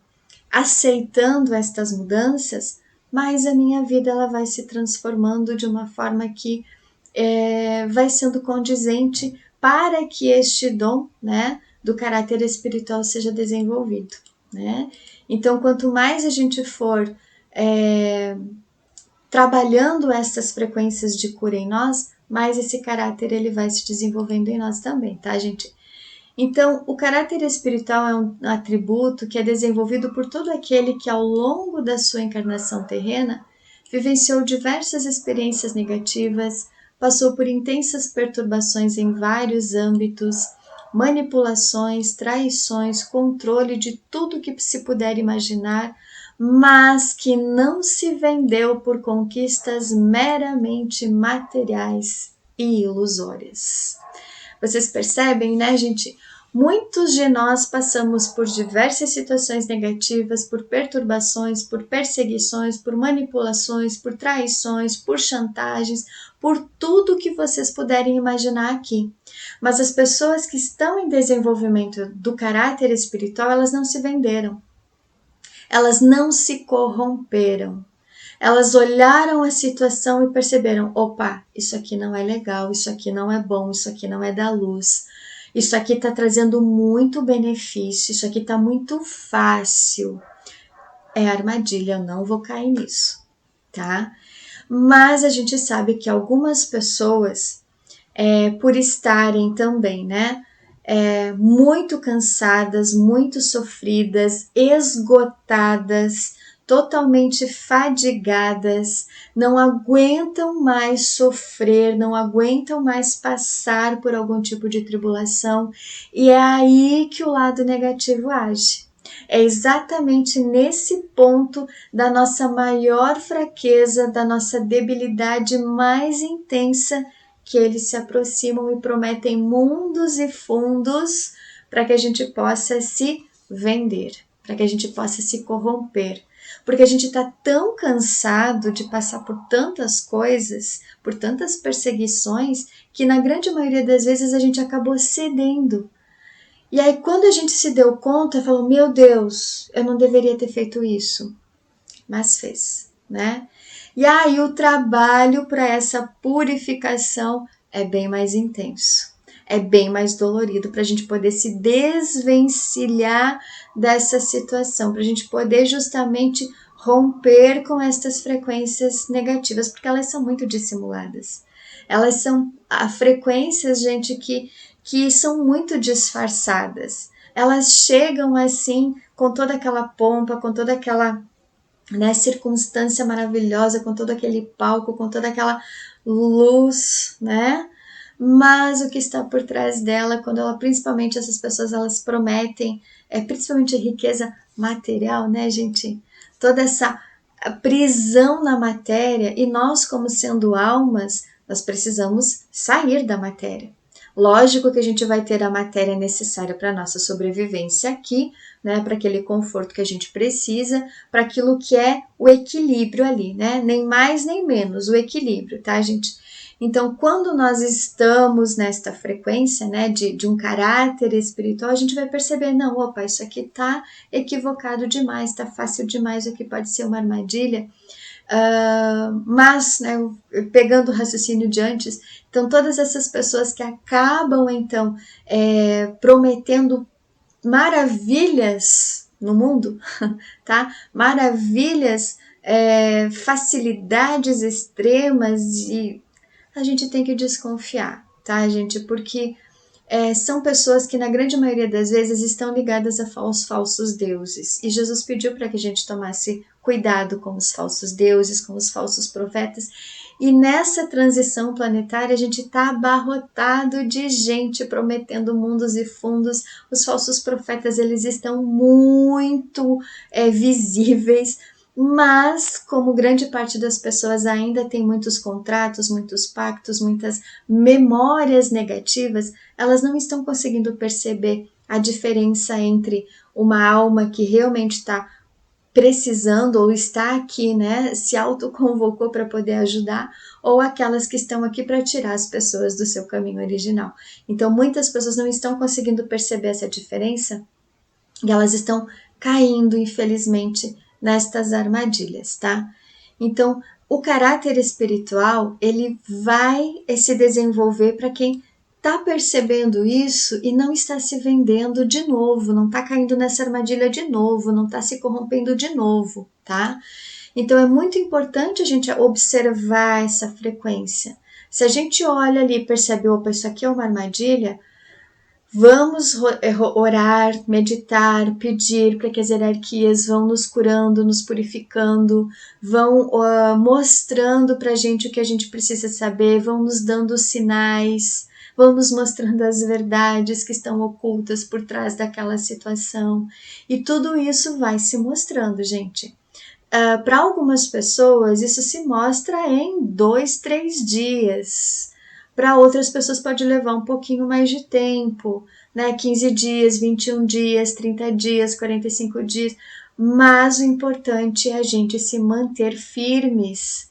aceitando estas mudanças, mais a minha vida ela vai se transformando de uma forma que vai sendo condizente para que este dom, né, do caráter espiritual seja desenvolvido, né? Então, quanto mais a gente for trabalhando essas frequências de cura em nós, mais esse caráter ele vai se desenvolvendo em nós também, tá, gente? Então, o caráter espiritual é um atributo que é desenvolvido por todo aquele que, ao longo da sua encarnação terrena, vivenciou diversas experiências negativas, passou por intensas perturbações em vários âmbitos, manipulações, traições, controle de tudo que se puder imaginar, mas que não se vendeu por conquistas meramente materiais e ilusórias. Vocês percebem, né, gente? Muitos de nós passamos por diversas situações negativas, por perturbações, por perseguições, por manipulações, por traições, por chantagens, por tudo que vocês puderem imaginar aqui. Mas as pessoas que estão em desenvolvimento do caráter espiritual, elas não se venderam. Elas não se corromperam. Elas olharam a situação e perceberam, opa, isso aqui não é legal, isso aqui não é bom, isso aqui não é da luz, isso aqui está trazendo muito benefício, isso aqui está muito fácil. É armadilha, eu não vou cair nisso, tá? Mas a gente sabe que algumas pessoas, por estarem também, né, muito cansadas, muito sofridas, esgotadas, totalmente fadigadas, não aguentam mais sofrer, não aguentam mais passar por algum tipo de tribulação, e é aí que o lado negativo age. É exatamente nesse ponto da nossa maior fraqueza, da nossa debilidade mais intensa, que eles se aproximam e prometem mundos e fundos para que a gente possa se vender, para que a gente possa se corromper. Porque a gente está tão cansado de passar por tantas coisas, por tantas perseguições, que na grande maioria das vezes a gente acabou cedendo. E aí, quando a gente se deu conta, falou: meu Deus, eu não deveria ter feito isso, mas fez, né? E aí, o trabalho para essa purificação é bem mais intenso, é bem mais dolorido, para a gente poder se desvencilhar dessa situação, para a gente poder justamente romper com estas frequências negativas, porque elas são muito dissimuladas. Elas são frequências, gente, que são muito disfarçadas. Elas chegam assim, com toda aquela pompa, com toda aquela, né, circunstância maravilhosa, com todo aquele palco, com toda aquela luz, né? Mas o que está por trás dela, quando ela, principalmente essas pessoas, elas prometem, principalmente a riqueza material, né, gente? Toda essa prisão na matéria, e nós, como sendo almas, nós precisamos sair da matéria. Lógico que a gente vai ter a matéria necessária para a nossa sobrevivência aqui, né, para aquele conforto que a gente precisa, para aquilo que é o equilíbrio ali, né? Nem mais nem menos, o equilíbrio, tá, gente? Então, quando nós estamos nesta frequência, né, de um caráter espiritual, a gente vai perceber, não, opa, isso aqui tá equivocado demais, tá fácil demais, aqui pode ser uma armadilha. Mas, né, pegando o raciocínio de antes, então todas essas pessoas que acabam, então, prometendo maravilhas no mundo, tá? Maravilhas, facilidades extremas, e a gente tem que desconfiar, tá, gente? Porque são pessoas que, na grande maioria das vezes, estão ligadas aos falsos deuses. E Jesus pediu para que a gente tomasse cuidado com os falsos deuses, com os falsos profetas. E nessa transição planetária, a gente está abarrotado de gente prometendo mundos e fundos. Os falsos profetas, eles estão muito visíveis, mas como grande parte das pessoas ainda tem muitos contratos, muitos pactos, muitas memórias negativas, elas não estão conseguindo perceber a diferença entre uma alma que realmente está precisando ou está aqui, né, se autoconvocou para poder ajudar, ou aquelas que estão aqui para tirar as pessoas do seu caminho original. Então, muitas pessoas não estão conseguindo perceber essa diferença e elas estão caindo, infelizmente, nestas armadilhas, tá? Então, o caráter espiritual, ele vai se desenvolver para quem está percebendo isso e não está se vendendo de novo, não está caindo nessa armadilha de novo, não está se corrompendo de novo, tá? Então é muito importante a gente observar essa frequência. Se a gente olha ali e percebe, opa, isso aqui é uma armadilha, vamos orar, meditar, pedir para que as hierarquias vão nos curando, nos purificando, vão mostrando para a gente o que a gente precisa saber, vão nos dando sinais, vão nos mostrando as verdades que estão ocultas por trás daquela situação. E tudo isso vai se mostrando, gente. Para algumas pessoas, isso se mostra em 2, 3 dias. Para outras pessoas pode levar um pouquinho mais de tempo, né? 15 dias, 21 dias, 30 dias, 45 dias. Mas o importante é a gente se manter firmes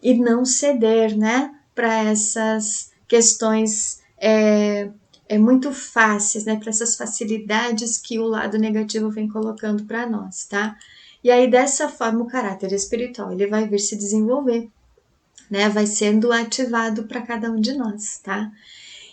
e não ceder, né? Para essas questões muito fáceis, né? Para essas facilidades que o lado negativo vem colocando para nós, tá? E aí, dessa forma, o caráter espiritual ele vai vir se desenvolver, né? Vai sendo ativado para cada um de nós, tá?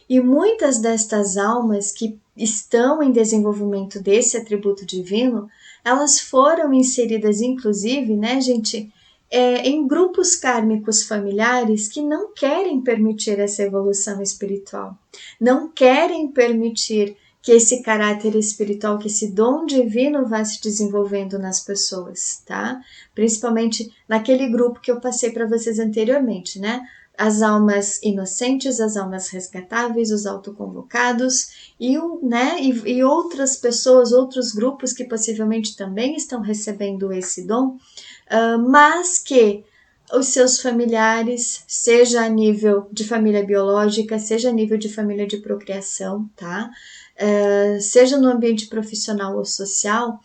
E muitas destas almas que estão em desenvolvimento desse atributo divino, elas foram inseridas, inclusive, né, gente, em grupos kármicos familiares que não querem permitir essa evolução espiritual, não querem permitir que esse caráter espiritual, que esse dom divino vá se desenvolvendo nas pessoas, tá? Principalmente naquele grupo que eu passei para vocês anteriormente, né? as almas inocentes, as almas resgatáveis, os autoconvocados e outras pessoas, outros grupos que possivelmente também estão recebendo esse dom, mas que os seus familiares, seja a nível de família biológica, seja a nível de família de procriação, tá? Seja no ambiente profissional ou social,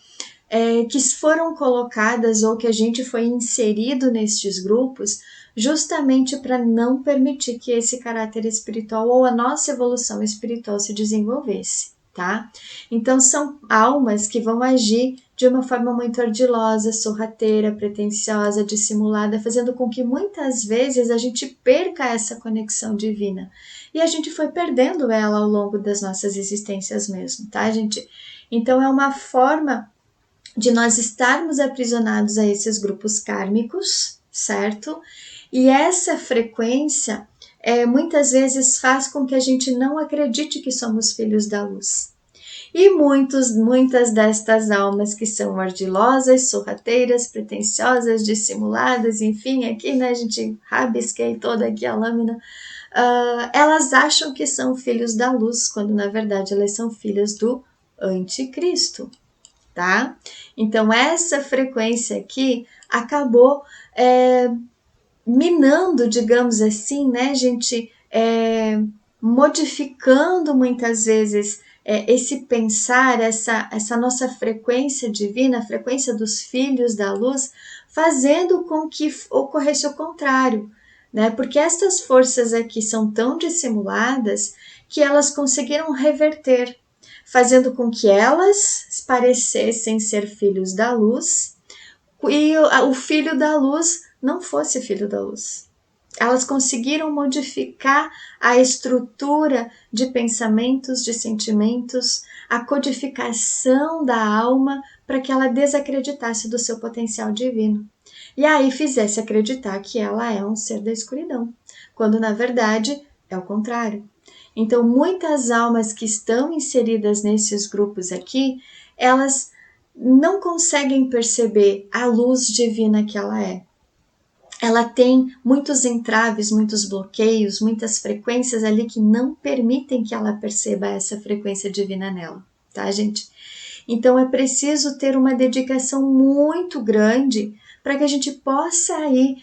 que foram colocadas ou que a gente foi inserido nestes grupos justamente para não permitir que esse caráter espiritual ou a nossa evolução espiritual se desenvolvesse, tá? Então são almas que vão agir de uma forma muito ardilosa, sorrateira, pretensiosa, dissimulada, fazendo com que muitas vezes a gente perca essa conexão divina. E a gente foi perdendo ela ao longo das nossas existências mesmo, tá, gente? Então é uma forma de nós estarmos aprisionados a esses grupos kármicos, certo? E essa frequência muitas vezes faz com que a gente não acredite que somos filhos da luz. E muitas destas almas que são ardilosas, sorrateiras, pretensiosas, dissimuladas, enfim, aqui, né, a gente rabisquei toda aqui a lâmina, elas acham que são filhos da luz, quando na verdade elas são filhas do anticristo, tá? Então essa frequência aqui acabou minando, digamos assim, né, gente, modificando muitas vezes esse pensar, essa nossa frequência divina, a frequência dos filhos da luz, fazendo com que ocorresse o contrário, né? Porque estas forças aqui são tão dissimuladas que elas conseguiram reverter, fazendo com que elas parecessem ser filhos da luz e o filho da luz não fosse filho da luz. Elas conseguiram modificar a estrutura de pensamentos, de sentimentos, a codificação da alma para que ela desacreditasse do seu potencial divino. E aí fizesse acreditar que ela é um ser da escuridão, quando na verdade é o contrário. Então, muitas almas que estão inseridas nesses grupos aqui, elas não conseguem perceber a luz divina que ela é. Ela tem muitos entraves, muitos bloqueios, muitas frequências ali que não permitem que ela perceba essa frequência divina nela, tá, gente? Então é preciso ter uma dedicação muito grande para que a gente possa ir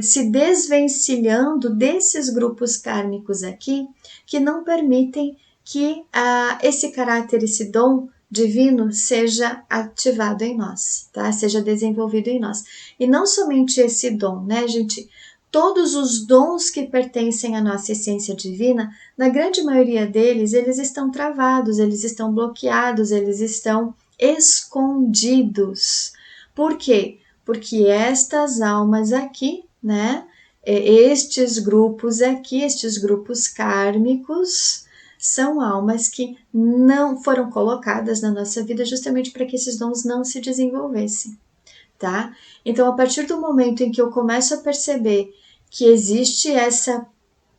se desvencilhando desses grupos kármicos aqui que não permitem que esse caráter, esse dom divino seja ativado em nós, tá? Seja desenvolvido em nós. E não somente esse dom, né, gente? Todos os dons que pertencem à nossa essência divina, na grande maioria deles, eles estão travados, eles estão bloqueados, eles estão escondidos. Por quê? Porque estas almas aqui, né, estes grupos aqui, estes grupos kármicos, são almas que não foram colocadas na nossa vida justamente para que esses dons não se desenvolvessem, tá? Então, a partir do momento em que eu começo a perceber que existe essa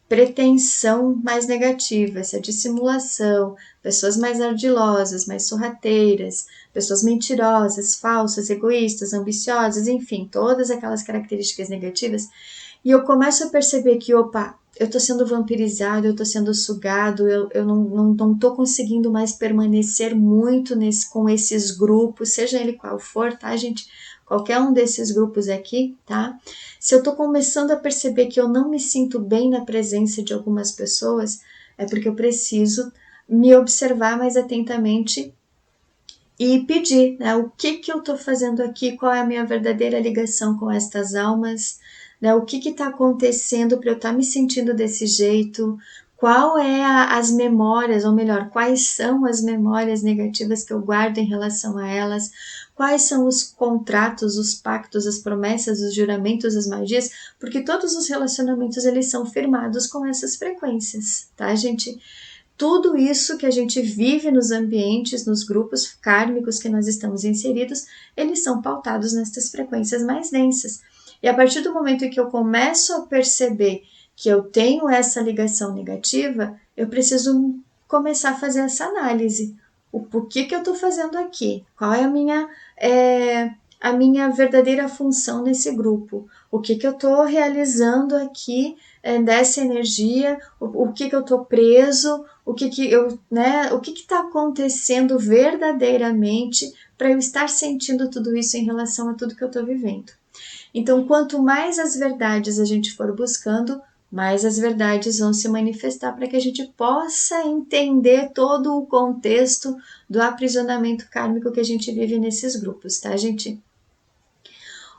pretensão mais negativa, essa dissimulação, pessoas mais ardilosas, mais sorrateiras, pessoas mentirosas, falsas, egoístas, ambiciosas, enfim, todas aquelas características negativas, e eu começo a perceber que, opa, eu estou sendo vampirizado, eu estou sendo sugado, eu não estou conseguindo mais permanecer muito com esses grupos, seja ele qual for, tá, gente? Qualquer um desses grupos aqui, tá? Se eu tô começando a perceber que eu não me sinto bem na presença de algumas pessoas, é porque eu preciso me observar mais atentamente e pedir, né? O que eu tô fazendo aqui? Qual é a minha verdadeira ligação com estas almas? Né? O que tá acontecendo para eu estar me sentindo desse jeito? Qual é as memórias, ou melhor, quais são as memórias negativas que eu guardo em relação a elas? Quais são os contratos, os pactos, as promessas, os juramentos, as magias? Porque todos os relacionamentos, eles são firmados com essas frequências, tá, gente? Tudo isso que a gente vive nos ambientes, nos grupos kármicos que nós estamos inseridos, eles são pautados nessas frequências mais densas. E a partir do momento em que eu começo a perceber que eu tenho essa ligação negativa, eu preciso começar a fazer essa análise. O porquê que eu estou fazendo aqui? Qual é a minha a minha verdadeira função nesse grupo, o que eu estou realizando aqui dessa energia, o que eu estou preso, o que está acontecendo verdadeiramente para eu estar sentindo tudo isso em relação a tudo que eu estou vivendo. Então, quanto mais as verdades a gente for buscando, mais as verdades vão se manifestar para que a gente possa entender todo o contexto do aprisionamento kármico que a gente vive nesses grupos, tá, gente?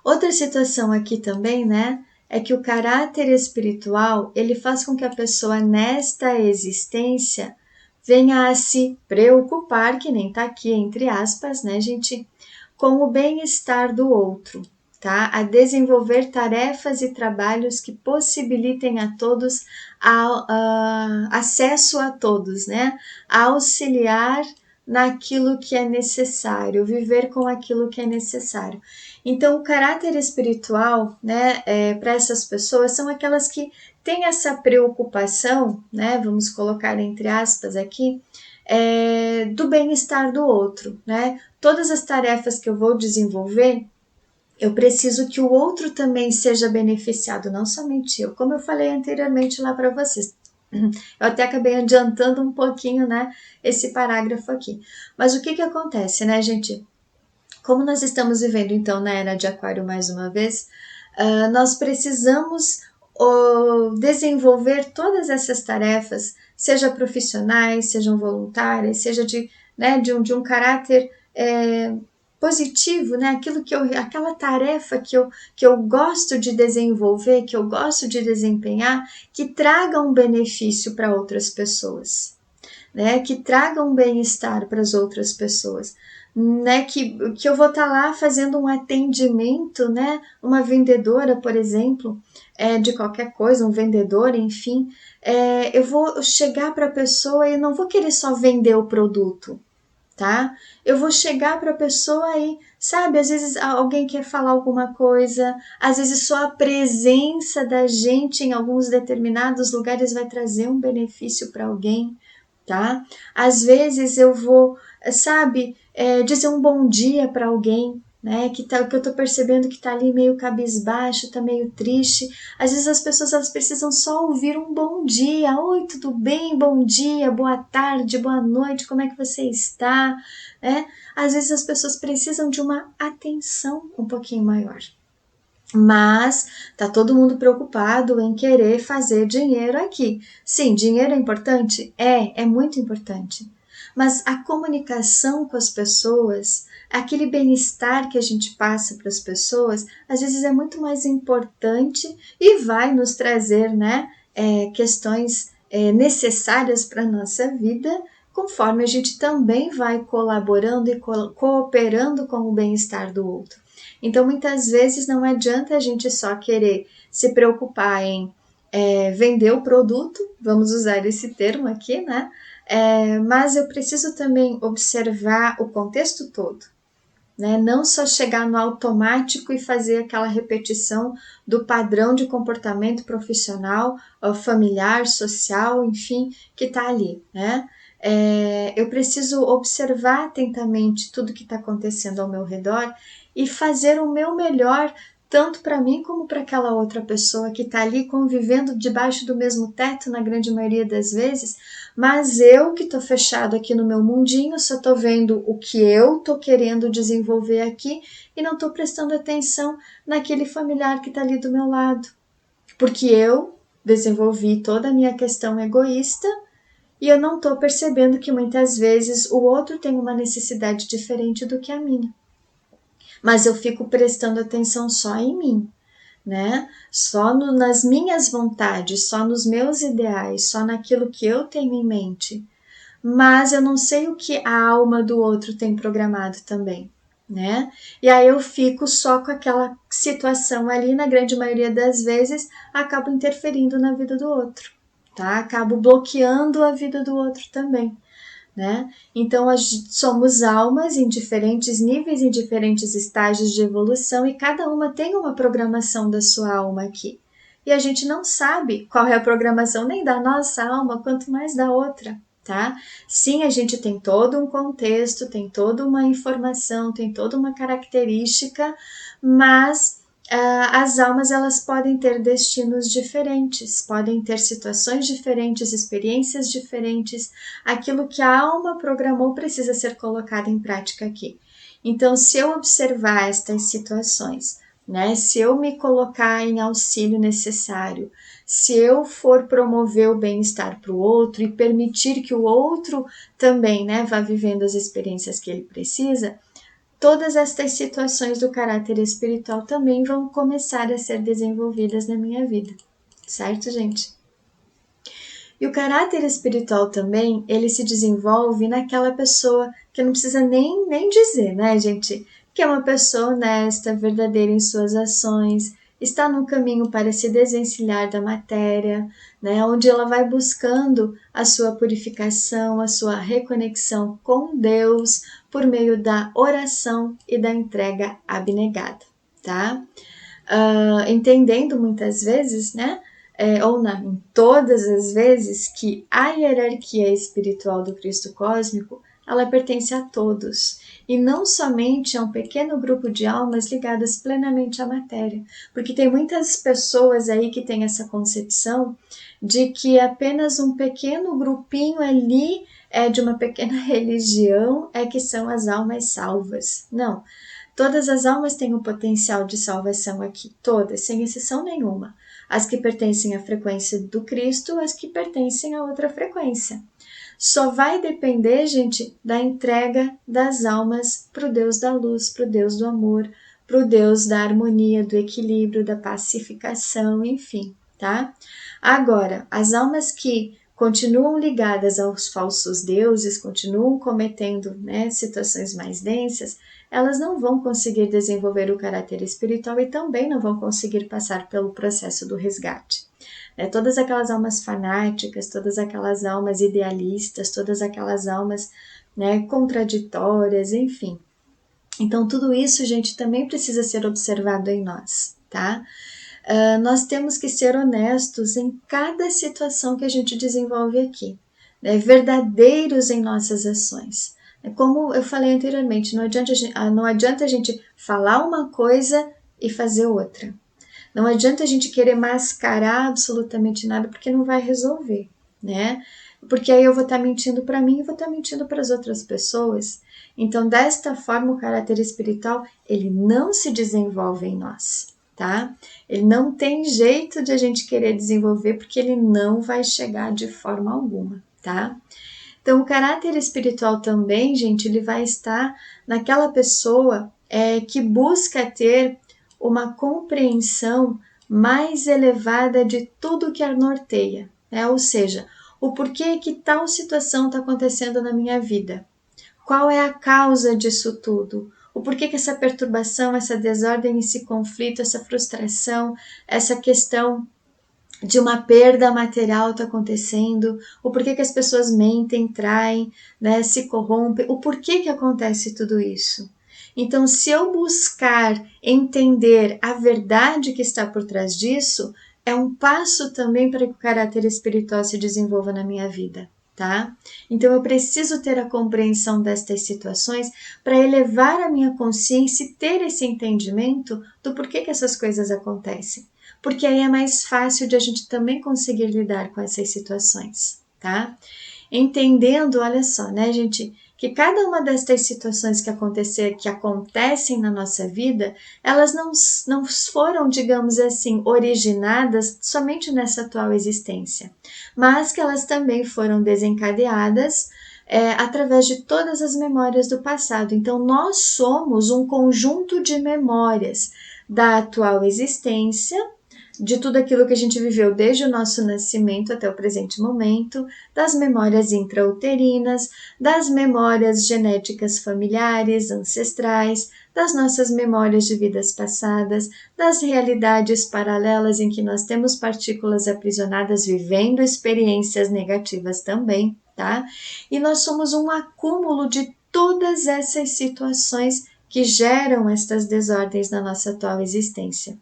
Outra situação aqui também, né, é que o caráter espiritual, ele faz com que a pessoa nesta existência venha a se preocupar, que nem tá aqui entre aspas, né, gente, com o bem-estar do outro, tá? A desenvolver tarefas e trabalhos que possibilitem a todos acesso a todos, né? A auxiliar naquilo que é necessário, viver com aquilo que é necessário. Então, o caráter espiritual, né, para essas pessoas são aquelas que têm essa preocupação, né? Vamos colocar entre aspas aqui, do bem-estar do outro, né? Todas as tarefas que eu vou desenvolver, eu preciso que o outro também seja beneficiado, não somente eu, como eu falei anteriormente lá para vocês. Eu até acabei adiantando um pouquinho, né, esse parágrafo aqui. Mas o que acontece, né, gente? Como nós estamos vivendo, então, na era de Aquário mais uma vez, nós precisamos desenvolver todas essas tarefas, seja profissionais, sejam voluntárias, seja de um caráter positivo, né? Aquela tarefa que eu gosto de desenvolver, que eu gosto de desempenhar, que traga um benefício para outras pessoas, né? Que traga um bem-estar para as outras pessoas. Né, que eu vou estar lá fazendo um atendimento, né, uma vendedora, por exemplo, de qualquer coisa, um vendedor, enfim, eu vou chegar para a pessoa e não vou querer só vender o produto, tá? Eu vou chegar para a pessoa e, sabe, às vezes alguém quer falar alguma coisa, às vezes só a presença da gente em alguns determinados lugares vai trazer um benefício para alguém, tá? Às vezes eu vou, sabe, dizer um bom dia para alguém, né, que eu tô percebendo que tá ali meio cabisbaixo, tá meio triste. Às vezes as pessoas elas precisam só ouvir um bom dia. Oi, tudo bem? Bom dia, boa tarde, boa noite, como é que você está? Às vezes as pessoas precisam de uma atenção um pouquinho maior. Mas tá todo mundo preocupado em querer fazer dinheiro aqui. Sim, dinheiro é importante? É muito importante. Mas a comunicação com as pessoas, aquele bem-estar que a gente passa para as pessoas, às vezes é muito mais importante e vai nos trazer, né, questões necessárias para a nossa vida, conforme a gente também vai colaborando e cooperando com o bem-estar do outro. Então, muitas vezes não adianta a gente só querer se preocupar em vender o produto, vamos usar esse termo aqui, né? Mas eu preciso também observar o contexto todo, né? Não só chegar no automático e fazer aquela repetição do padrão de comportamento profissional, familiar, social, enfim, que está ali, né? Eu preciso observar atentamente tudo que está acontecendo ao meu redor e fazer o meu melhor, tanto para mim como para aquela outra pessoa que está ali convivendo debaixo do mesmo teto na grande maioria das vezes, mas eu que estou fechado aqui no meu mundinho, só estou vendo o que eu estou querendo desenvolver aqui e não estou prestando atenção naquele familiar que está ali do meu lado, porque eu desenvolvi toda a minha questão egoísta e eu não estou percebendo que muitas vezes o outro tem uma necessidade diferente do que a minha. Mas eu fico prestando atenção só em mim, né? Só nas minhas vontades, só nos meus ideais, só naquilo que eu tenho em mente. Mas eu não sei o que a alma do outro tem programado também, né? E aí eu fico só com aquela situação ali, na grande maioria das vezes, acabo interferindo na vida do outro, tá? Acabo bloqueando a vida do outro também, né? Então, somos almas em diferentes níveis, em diferentes estágios de evolução e cada uma tem uma programação da sua alma aqui. E a gente não sabe qual é a programação nem da nossa alma, quanto mais da outra, tá? Sim, a gente tem todo um contexto, tem toda uma informação, tem toda uma característica, mas as almas elas podem ter destinos diferentes, podem ter situações diferentes, experiências diferentes. Aquilo que a alma programou precisa ser colocado em prática aqui. Então, se eu observar estas situações, né, se eu me colocar em auxílio necessário, se eu for promover o bem-estar para o outro e permitir que o outro também, né, vá vivendo as experiências que ele precisa, todas estas situações do caráter espiritual também vão começar a ser desenvolvidas na minha vida, certo, gente? E o caráter espiritual também, ele se desenvolve naquela pessoa que não precisa nem dizer, né, gente? Que é uma pessoa honesta, verdadeira em suas ações, está no caminho para se desvencilhar da matéria, né, onde ela vai buscando a sua purificação, a sua reconexão com Deus por meio da oração e da entrega abnegada, tá? Entendendo muitas vezes, né, ou não, em todas as vezes, que a hierarquia espiritual do Cristo cósmico, ela pertence a todos, e não somente a um pequeno grupo de almas ligadas plenamente à matéria, porque tem muitas pessoas aí que têm essa concepção de que apenas um pequeno grupinho ali de uma pequena religião é que são as almas salvas. Não, todas as almas têm o potencial de salvação aqui, todas, sem exceção nenhuma. As que pertencem à frequência do Cristo, as que pertencem a outra frequência. Só vai depender, gente, da entrega das almas para o Deus da luz, para o Deus do amor, para o Deus da harmonia, do equilíbrio, da pacificação, enfim, tá? Agora, as almas que continuam ligadas aos falsos deuses, continuam cometendo, né, situações mais densas, elas não vão conseguir desenvolver o caráter espiritual e também não vão conseguir passar pelo processo do resgate. Todas aquelas almas fanáticas, todas aquelas almas idealistas, todas aquelas almas, né, contraditórias, enfim. Então, tudo isso, gente, também precisa ser observado em nós, tá? Nós temos que ser honestos em cada situação que a gente desenvolve aqui, né? Verdadeiros em nossas ações. Como eu falei anteriormente, não adianta a gente falar uma coisa e fazer outra. Não adianta a gente querer mascarar absolutamente nada, porque não vai resolver, né? Porque aí eu vou estar mentindo para mim e vou estar mentindo para as outras pessoas. Então, desta forma, o caráter espiritual, ele não se desenvolve em nós, tá? Ele não tem jeito de a gente querer desenvolver, porque ele não vai chegar de forma alguma, tá? Então, o caráter espiritual também, gente, ele vai estar naquela pessoa que busca ter uma compreensão mais elevada de tudo que a norteia, né? Ou seja, o porquê que tal situação está acontecendo na minha vida, qual é a causa disso tudo, o porquê que essa perturbação, essa desordem, esse conflito, essa frustração, essa questão de uma perda material está acontecendo, o porquê que as pessoas mentem, traem, né, se corrompem, o porquê que acontece tudo isso. Então, se eu buscar entender a verdade que está por trás disso, é um passo também para que o caráter espiritual se desenvolva na minha vida, tá? Então, eu preciso ter a compreensão destas situações para elevar a minha consciência e ter esse entendimento do porquê que essas coisas acontecem. Porque aí é mais fácil de a gente também conseguir lidar com essas situações, tá? Entendendo, olha só, né, gente, que cada uma destas situações que acontecem na nossa vida, elas não foram, digamos assim, originadas somente nessa atual existência, mas que elas também foram desencadeadas através de todas as memórias do passado. Então, nós somos um conjunto de memórias da atual existência, de tudo aquilo que a gente viveu desde o nosso nascimento até o presente momento, das memórias intrauterinas, das memórias genéticas familiares, ancestrais, das nossas memórias de vidas passadas, das realidades paralelas em que nós temos partículas aprisionadas vivendo experiências negativas também, tá? E nós somos um acúmulo de todas essas situações que geram estas desordens na nossa atual existência.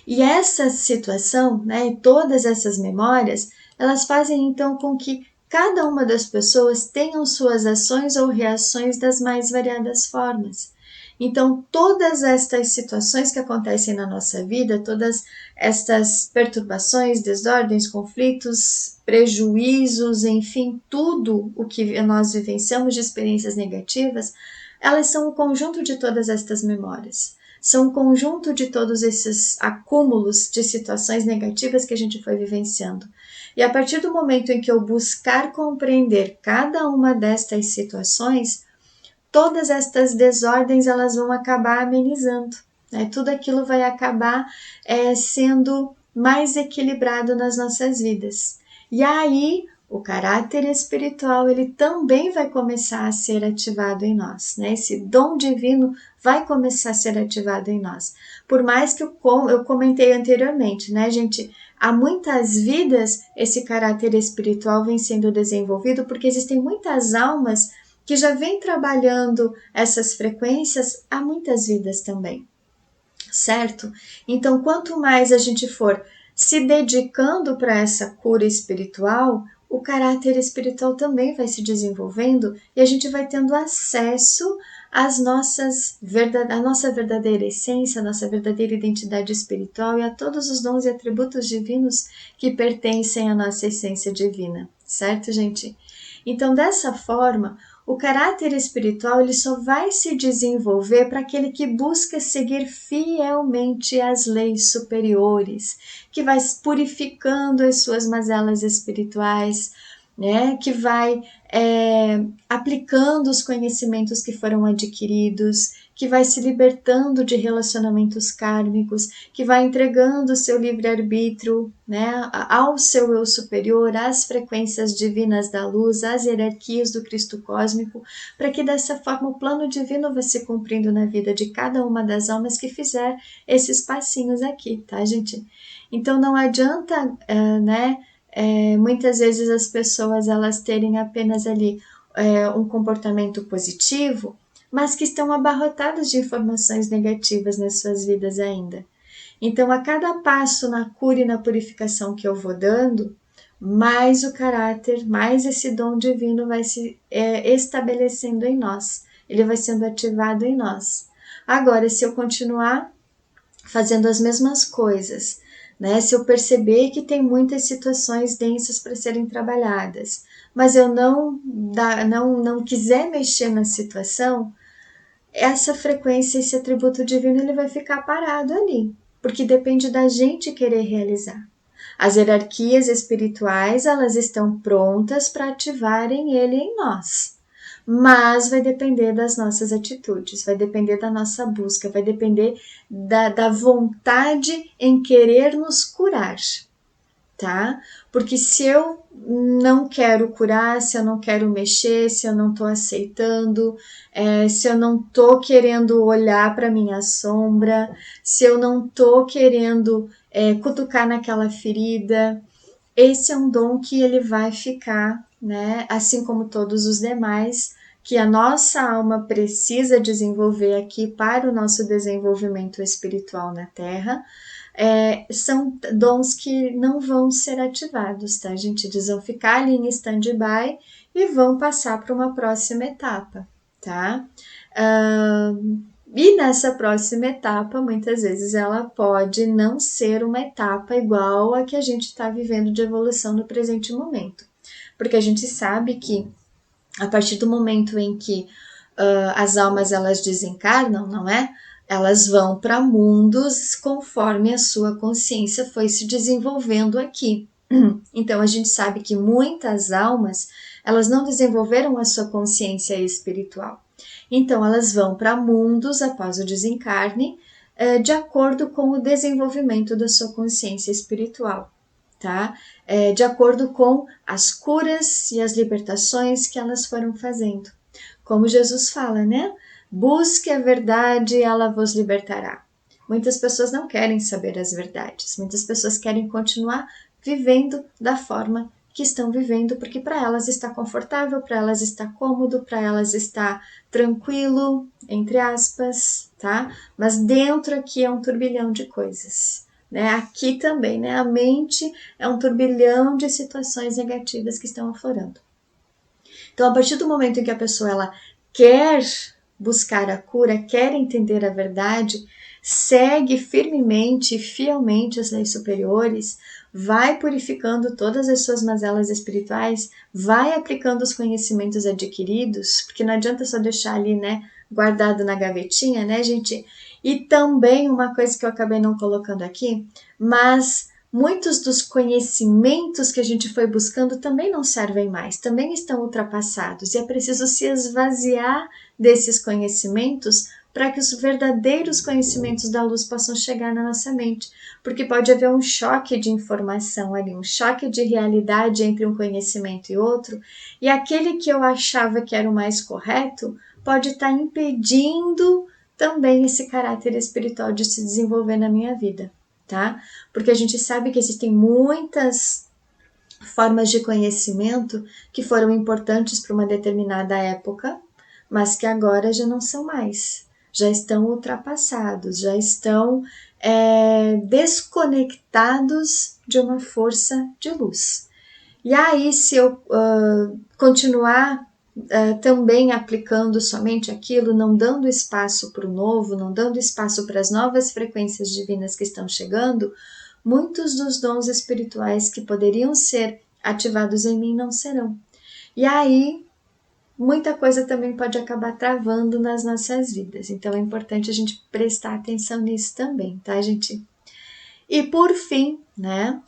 E essa situação, né, e todas essas memórias, elas fazem então com que cada uma das pessoas tenham suas ações ou reações das mais variadas formas. Então, todas estas situações que acontecem na nossa vida, todas estas perturbações, desordens, conflitos, prejuízos, enfim, tudo o que nós vivenciamos de experiências negativas, elas são o conjunto de todas estas memórias. São um conjunto de todos esses acúmulos de situações negativas que a gente foi vivenciando. E a partir do momento em que eu buscar compreender cada uma destas situações, todas estas desordens elas vão acabar amenizando, né? Tudo aquilo vai acabar sendo mais equilibrado nas nossas vidas. E aí o caráter espiritual ele também vai começar a ser ativado em nós, né? Esse dom divino vai começar a ser ativado em nós. Por mais que eu comentei anteriormente, né, gente? Há muitas vidas esse caráter espiritual vem sendo desenvolvido porque existem muitas almas que já vem trabalhando essas frequências há muitas vidas também, certo? Então, quanto mais a gente for se dedicando para essa cura espiritual, o caráter espiritual também vai se desenvolvendo e a gente vai tendo acesso à nossa verdadeira essência, à nossa verdadeira identidade espiritual e a todos os dons e atributos divinos que pertencem à nossa essência divina, certo, gente? Então, dessa forma, o caráter espiritual ele só vai se desenvolver para aquele que busca seguir fielmente as leis superiores, que vai purificando as suas mazelas espirituais, né? Que vai aplicando os conhecimentos que foram adquiridos, que vai se libertando de relacionamentos kármicos, que vai entregando o seu livre-arbítrio, né, ao seu eu superior, às frequências divinas da luz, às hierarquias do Cristo cósmico, para que dessa forma o plano divino vá se cumprindo na vida de cada uma das almas que fizer esses passinhos aqui, tá, gente? Então não adianta, muitas vezes as pessoas elas terem apenas ali um comportamento positivo, mas que estão abarrotadas de informações negativas nas suas vidas ainda. Então, a cada passo na cura e na purificação que eu vou dando, mais o caráter, mais esse dom divino vai se estabelecendo em nós. Ele vai sendo ativado em nós. Agora, se eu continuar fazendo as mesmas coisas, né? Se eu perceber que tem muitas situações densas para serem trabalhadas, mas eu não quiser mexer na situação, essa frequência, esse atributo divino, ele vai ficar parado ali, porque depende da gente querer realizar. As hierarquias espirituais, elas estão prontas para ativarem ele em nós, mas vai depender das nossas atitudes, vai depender da nossa busca, vai depender da vontade em querer nos curar, tá? Porque se eu não quero curar, se eu não quero mexer, se eu não estou aceitando, se eu não estou querendo olhar para minha sombra, se eu não estou querendo cutucar naquela ferida, esse é um dom que ele vai ficar, né? Assim como todos os demais, que a nossa alma precisa desenvolver aqui para o nosso desenvolvimento espiritual na Terra, são dons que não vão ser ativados, tá, gente? Eles vão ficar ali em stand-by e vão passar para uma próxima etapa, tá? E nessa próxima etapa, muitas vezes ela pode não ser uma etapa igual a que a gente está vivendo de evolução no presente momento, porque a gente sabe que a partir do momento em que as almas elas desencarnam, não é? Elas vão para mundos conforme a sua consciência foi se desenvolvendo aqui. Então a gente sabe que muitas almas elas não desenvolveram a sua consciência espiritual. Então elas vão para mundos após o desencarne de acordo com o desenvolvimento da sua consciência espiritual, tá? De acordo com as curas e as libertações que elas foram fazendo. Como Jesus fala, né? Busque a verdade e ela vos libertará. Muitas pessoas não querem saber as verdades, muitas pessoas querem continuar vivendo da forma que estão vivendo, porque para elas está confortável, para elas está cômodo, para elas está tranquilo, entre aspas, tá? Mas dentro aqui é um turbilhão de coisas. né? Aqui também, né? A mente é um turbilhão de situações negativas que estão aflorando. Então, a partir do momento em que a pessoa ela quer buscar a cura, quer entender a verdade, segue firmemente e fielmente as leis superiores, vai purificando todas as suas mazelas espirituais, vai aplicando os conhecimentos adquiridos, porque não adianta só deixar ali, né, guardado na gavetinha, né, gente? E também uma coisa que eu acabei não colocando aqui, mas muitos dos conhecimentos que a gente foi buscando também não servem mais, também estão ultrapassados e é preciso se esvaziar desses conhecimentos para que os verdadeiros conhecimentos da luz possam chegar na nossa mente, porque pode haver um choque de informação ali, um choque de realidade entre um conhecimento e outro, e aquele que eu achava que era o mais correto pode estar impedindo também esse caráter espiritual de se desenvolver na minha vida, tá? Porque a gente sabe que existem muitas formas de conhecimento que foram importantes para uma determinada época, mas que agora já não são mais, já estão ultrapassados, já estão desconectados de uma força de luz. E aí, se eu continuar também aplicando somente aquilo, não dando espaço para o novo, não dando espaço para as novas frequências divinas que estão chegando, muitos dos dons espirituais que poderiam ser ativados em mim não serão. E aí, muita coisa também pode acabar travando nas nossas vidas. Então, é importante a gente prestar atenção nisso também, tá, gente? E por fim, né,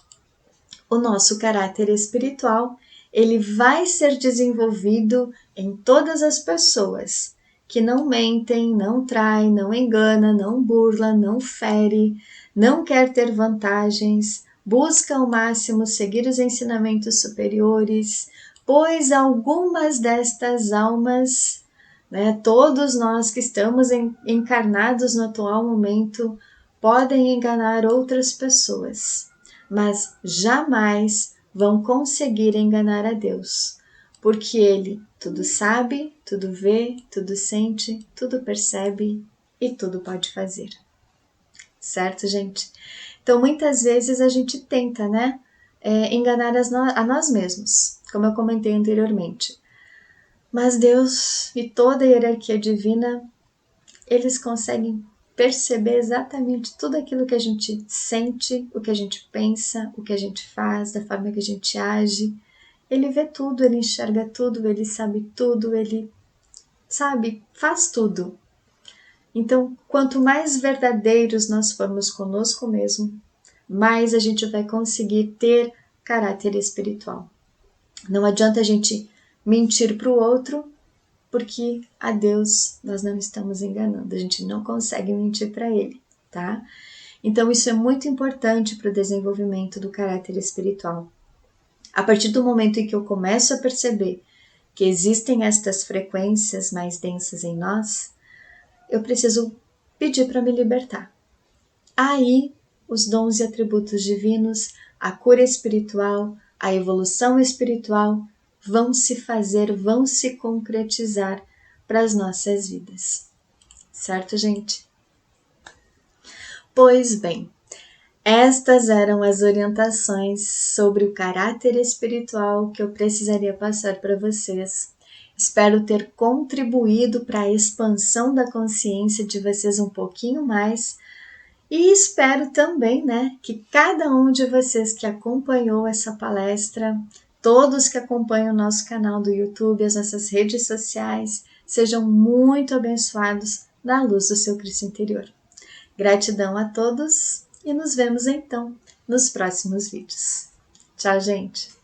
o nosso caráter espiritual, ele vai ser desenvolvido em todas as pessoas que não mentem, não traem, não engana, não burla, não fere, não quer ter vantagens, busca ao máximo seguir os ensinamentos superiores, pois algumas destas almas, né, todos nós que estamos encarnados no atual momento, podem enganar outras pessoas, mas jamais vão conseguir enganar a Deus, porque Ele tudo sabe, tudo vê, tudo sente, tudo percebe e tudo pode fazer. Certo, gente? Então, muitas vezes a gente tenta, né, enganar a nós mesmos, como eu comentei anteriormente. Mas Deus e toda a hierarquia divina, eles conseguem perceber exatamente tudo aquilo que a gente sente, o que a gente pensa, o que a gente faz, da forma que a gente age. Ele vê tudo, ele enxerga tudo, ele sabe tudo, ele sabe, faz tudo. Então, quanto mais verdadeiros nós formos conosco mesmo, mais a gente vai conseguir ter caráter espiritual. Não adianta a gente mentir para o outro, porque a Deus nós não estamos enganando, a gente não consegue mentir para Ele, tá? Então isso é muito importante para o desenvolvimento do caráter espiritual. A partir do momento em que eu começo a perceber que existem estas frequências mais densas em nós, eu preciso pedir para me libertar. Aí os dons e atributos divinos, a cura espiritual, a evolução espiritual vão se fazer, vão se concretizar para as nossas vidas. Certo, gente? Pois bem, estas eram as orientações sobre o caráter espiritual que eu precisaria passar para vocês. Espero ter contribuído para a expansão da consciência de vocês um pouquinho mais. E espero também, né, que cada um de vocês que acompanhou essa palestra, todos que acompanham o nosso canal do YouTube, as nossas redes sociais, sejam muito abençoados na luz do seu Cristo interior. Gratidão a todos e nos vemos então nos próximos vídeos. Tchau, gente!